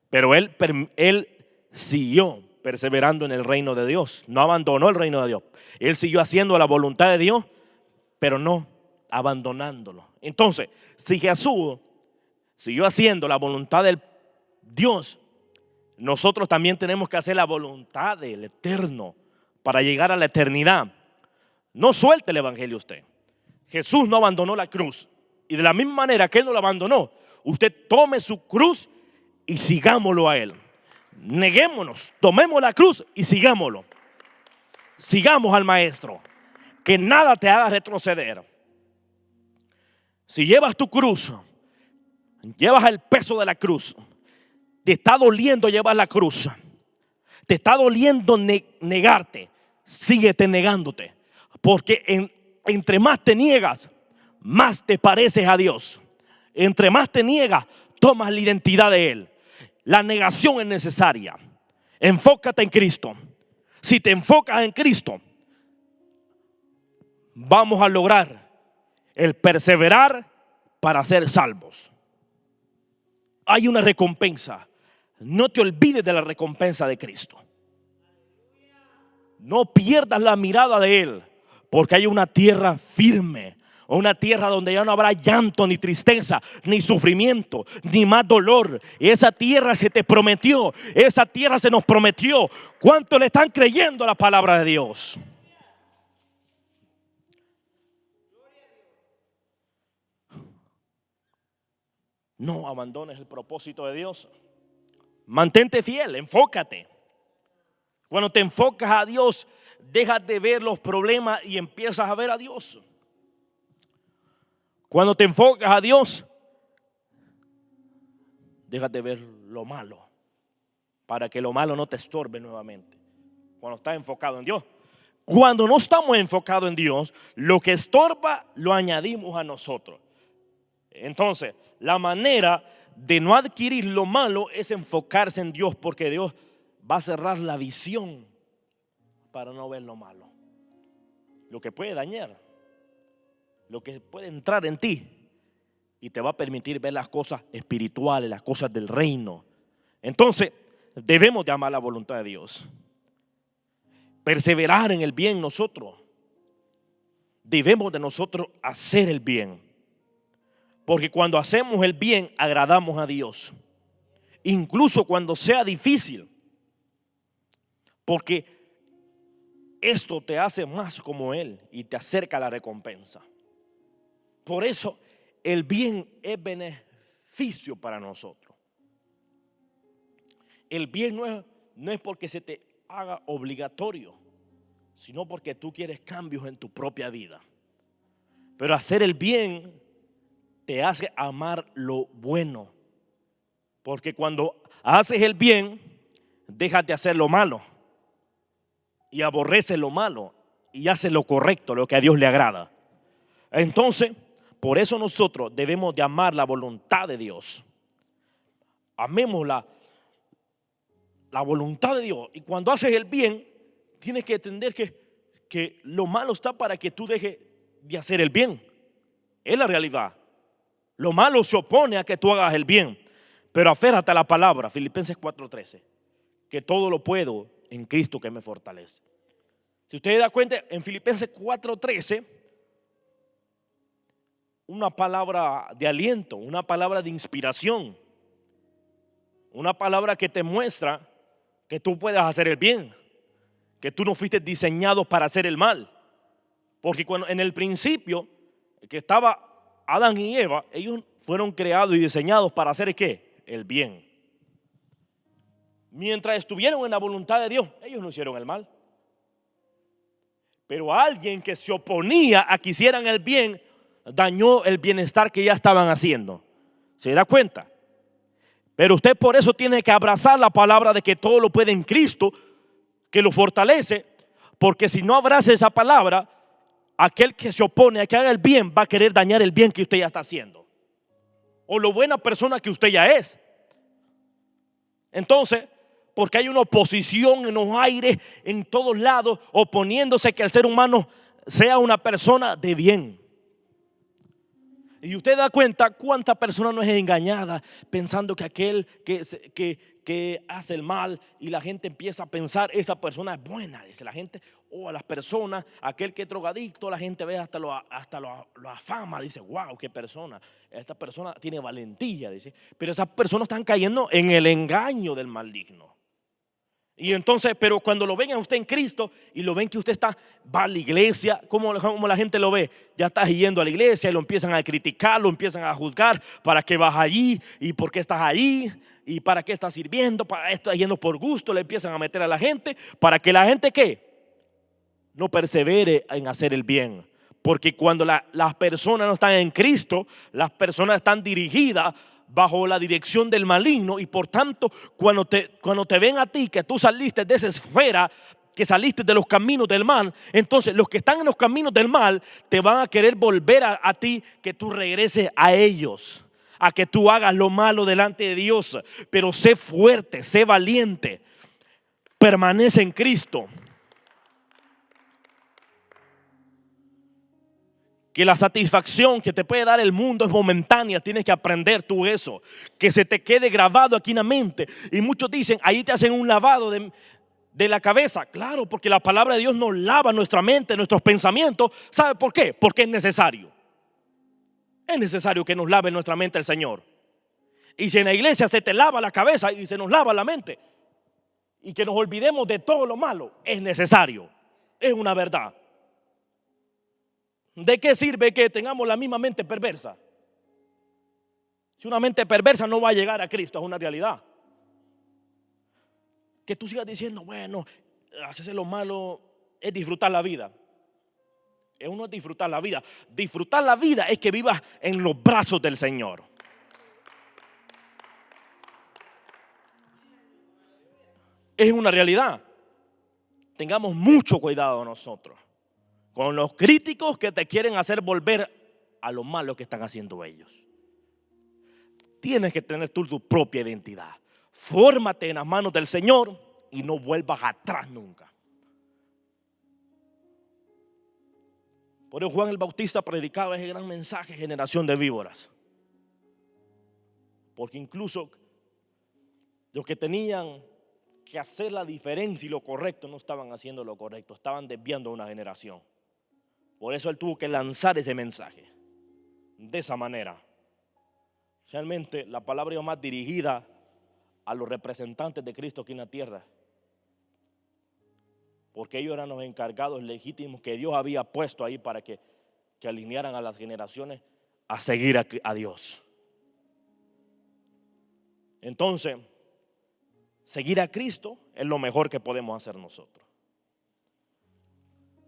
pero Él siguió perseverando en el reino de Dios. No abandonó el reino de Dios. Él siguió haciendo la voluntad de Dios, pero no abandonándolo. Entonces, si Jesús siguió haciendo la voluntad del Dios, nosotros también tenemos que hacer la voluntad del Eterno para llegar a la eternidad. No suelte el evangelio usted. Jesús no abandonó la cruz, y de la misma manera que Él no la abandonó, usted tome su cruz y sigámoslo a Él. Neguémonos, tomemos la cruz y sigámoslo. Sigamos al Maestro. Que nada te haga retroceder. Si llevas tu cruz, llevas el peso de la cruz, te está doliendo llevar la cruz, te está doliendo negarte, síguete negándote, porque entre más te niegas, más te pareces a Dios. Entre más te niegas, tomas la identidad de Él. La negación es necesaria. Enfócate en Cristo. Si te enfocas en Cristo, vamos a lograr el perseverar para ser salvos. Hay una recompensa. No te olvides de la recompensa de Cristo. No pierdas la mirada de Él, porque hay una tierra firme, una tierra donde ya no habrá llanto, ni tristeza, ni sufrimiento, ni más dolor. Esa tierra se te prometió, esa tierra se nos prometió. ¿Cuántos le están creyendo a la palabra de Dios? No abandones el propósito de Dios. Mantente fiel, enfócate. Cuando te enfocas a Dios, dejas de ver los problemas y empiezas a ver a Dios. Cuando te enfocas a Dios, dejas de ver lo malo, para que lo malo no te estorbe nuevamente. Cuando estás enfocado en Dios. Cuando no estamos enfocados en Dios, lo que estorba lo añadimos a nosotros. Entonces, la manera de no adquirir lo malo es enfocarse en Dios, porque Dios va a cerrar la visión para no ver lo malo, lo que puede dañar, lo que puede entrar en ti, y te va a permitir ver las cosas espirituales, las cosas del reino. Entonces, debemos de amar la voluntad de Dios, perseverar en el bien. Nosotros debemos de nosotros hacer el bien. Porque cuando hacemos el bien, agradamos a Dios. Incluso cuando sea difícil. Porque esto te hace más como Él y te acerca a la recompensa. Por eso el bien es beneficio para nosotros. El bien no es porque se te haga obligatorio, sino porque tú quieres cambios en tu propia vida. Pero hacer el bien te hace amar lo bueno. Porque cuando haces el bien, dejas de hacer lo malo. Y aborreces lo malo. Y haces lo correcto, lo que a Dios le agrada. Entonces, por eso nosotros debemos de amar la voluntad de Dios. Amemos la voluntad de Dios. Y cuando haces el bien, tienes que entender que lo malo está para que tú dejes de hacer el bien. Es la realidad. Lo malo se opone a que tú hagas el bien. Pero aférrate a la palabra, Filipenses 4:13, que todo lo puedo en Cristo que me fortalece. Si ustedes dan cuenta, en Filipenses 4:13, una palabra de aliento, una palabra de inspiración, una palabra que te muestra que tú puedes hacer el bien, que tú no fuiste diseñado para hacer el mal. Porque cuando en el principio que estaba Adán y Eva, ellos fueron creados y diseñados para hacer ¿qué? El bien. Mientras estuvieron en la voluntad de Dios, ellos no hicieron el mal. Pero alguien que se oponía a que hicieran el bien dañó el bienestar que ya estaban haciendo. ¿Se da cuenta? Pero usted por eso tiene que abrazar la palabra de que todo lo puede en Cristo, que lo fortalece, porque si no abraza esa palabra, aquel que se opone a que haga el bien va a querer dañar el bien que usted ya está haciendo, o lo buena persona que usted ya es. Entonces, porque hay una oposición en los aires, en todos lados, oponiéndose que el ser humano sea una persona de bien. Y usted da cuenta cuánta persona no es engañada pensando que aquel que hace el mal, y la gente empieza a pensar esa persona es buena, dice la gente, o a las personas, aquel que es drogadicto, la gente ve hasta lo afama, dice wow, qué persona, esta persona tiene valentía, dice, pero esas personas están cayendo en el engaño del maligno. Y entonces, pero cuando lo ven a usted en Cristo y lo ven que usted va a la iglesia, ¿cómo la gente lo ve? Ya está yendo a la iglesia y lo empiezan a criticar, lo empiezan a juzgar. ¿Para qué vas allí? ¿Y por qué estás allí? ¿Y para qué estás sirviendo? ¿Para esto? Yendo por gusto, le empiezan a meter a la gente. ¿Para que la gente qué? No persevere en hacer el bien. Porque cuando las personas no están en Cristo, las personas están dirigidas bajo la dirección del maligno, y por tanto cuando te ven a ti que tú saliste de esa esfera, que saliste de los caminos del mal, entonces los que están en los caminos del mal te van a querer volver a ti que tú regreses a ellos, a que tú hagas lo malo delante de Dios. Pero sé fuerte, sé valiente, permanece en Cristo. Que la satisfacción que te puede dar el mundo es momentánea. Tienes que aprender tú eso, que se te quede grabado aquí en la mente. Y muchos dicen, ahí te hacen un lavado de la cabeza. Claro, porque la palabra de Dios nos lava nuestra mente, nuestros pensamientos. ¿Sabe por qué? Porque es necesario. Es necesario que nos lave nuestra mente el Señor. Y si en la iglesia se te lava la cabeza y se nos lava la mente, y que nos olvidemos de todo lo malo, es necesario. Es una verdad. ¿De qué sirve que tengamos la misma mente perversa? Si una mente perversa no va a llegar a Cristo, es una realidad. Que tú sigas diciendo, bueno, hacerse lo malo es disfrutar la vida. Uno es disfrutar la vida. Disfrutar la vida es que vivas en los brazos del Señor. Es una realidad. Tengamos mucho cuidado nosotros con los críticos que te quieren hacer volver a lo malo que están haciendo ellos. Tienes que tener tú tu propia identidad. Fórmate en las manos del Señor y no vuelvas atrás nunca. Por eso Juan el Bautista predicaba ese gran mensaje, generación de víboras. Porque incluso los que tenían que hacer la diferencia y lo correcto no estaban haciendo lo correcto, estaban desviando a una generación. Por eso él tuvo que lanzar ese mensaje de esa manera. Realmente la palabra iba más dirigida a los representantes de Cristo aquí en la tierra porque ellos eran los encargados legítimos que Dios había puesto ahí para que alinearan a las generaciones a seguir a Dios. Entonces, seguir a Cristo es lo mejor que podemos hacer nosotros.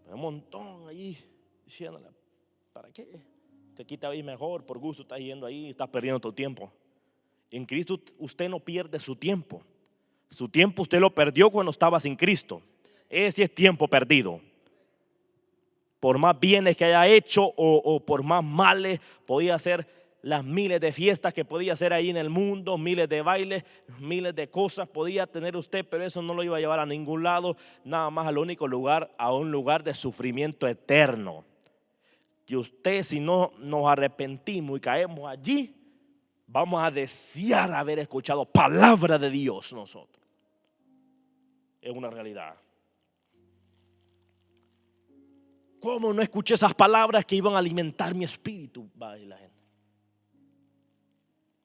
Hay un montón ahí diciéndole, ¿para qué? Te quita ahí mejor, por gusto estás yendo ahí, estás perdiendo tu tiempo. En Cristo usted no pierde su tiempo. Su tiempo usted lo perdió cuando estaba sin Cristo. Ese es tiempo perdido. Por más bienes que haya hecho o por más males, podía hacer las miles de fiestas que podía hacer ahí en el mundo, miles de bailes, miles de cosas podía tener usted, pero eso no lo iba a llevar a ningún lado, nada más al único lugar, a un lugar de sufrimiento eterno. Y usted, si no nos arrepentimos y caemos allí, vamos a desear haber escuchado palabra de Dios nosotros. Es una realidad. ¿Cómo no escuché esas palabras que iban a alimentar mi espíritu? Va a decir la gente.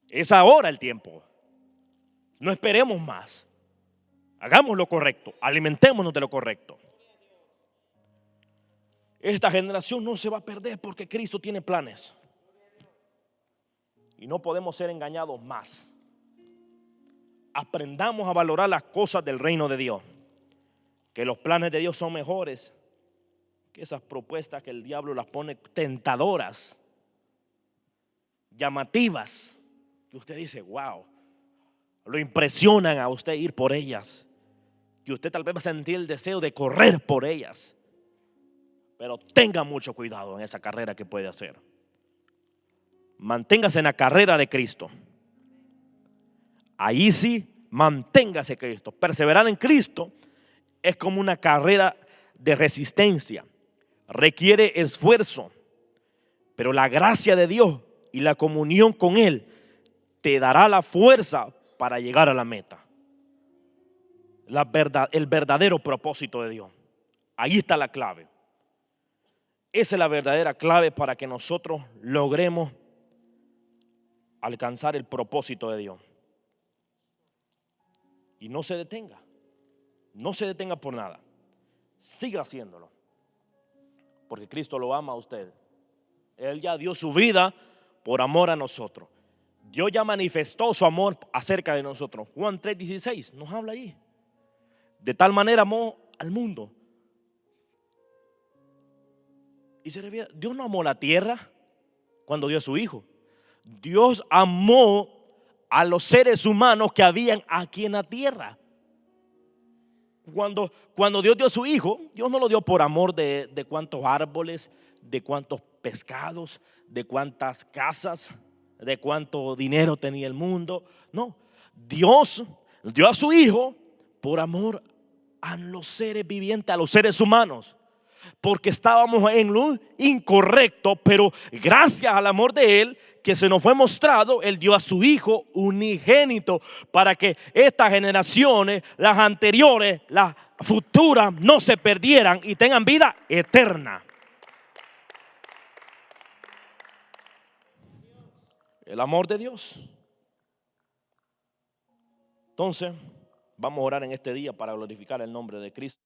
Es ahora el tiempo. No esperemos más. Hagamos lo correcto. Alimentémonos de lo correcto. Esta generación no se va a perder porque Cristo tiene planes. Y no podemos ser engañados más. Aprendamos a valorar las cosas del reino de Dios. Que los planes de Dios son mejores que esas propuestas que el diablo las pone tentadoras, llamativas, que usted dice, wow, lo impresionan a usted ir por ellas, que usted tal vez va a sentir el deseo de correr por ellas. Pero tenga mucho cuidado en esa carrera que puede hacer. Manténgase en la carrera de Cristo. Ahí sí, manténgase Cristo. Perseverar en Cristo es como una carrera de resistencia. Requiere esfuerzo, pero la gracia de Dios y la comunión con Él te dará la fuerza para llegar a la meta. El verdadero propósito de Dios. Ahí está la clave. Esa es la verdadera clave para que nosotros logremos alcanzar el propósito de Dios. Y no se detenga. No se detenga por nada. Siga haciéndolo. Porque Cristo lo ama a usted. Él ya dio su vida por amor a nosotros. Dios ya manifestó su amor acerca de nosotros. Juan 3:16 nos habla ahí. De tal manera amó al mundo. Y se refiere, Dios no amó la tierra cuando dio a su hijo. Dios amó a los seres humanos que habían aquí en la tierra. Cuando Dios dio a su hijo, Dios no lo dio por amor de cuántos árboles, de cuántos pescados, de cuántas casas, de cuánto dinero tenía el mundo. No, Dios dio a su hijo por amor a los seres vivientes, a los seres humanos. Porque estábamos en lo incorrecto, pero gracias al amor de Él que se nos fue mostrado, Él dio a su Hijo unigénito para que estas generaciones, las anteriores, las futuras, no se perdieran y tengan vida eterna. El amor de Dios. Entonces, vamos a orar en este día para glorificar el nombre de Cristo.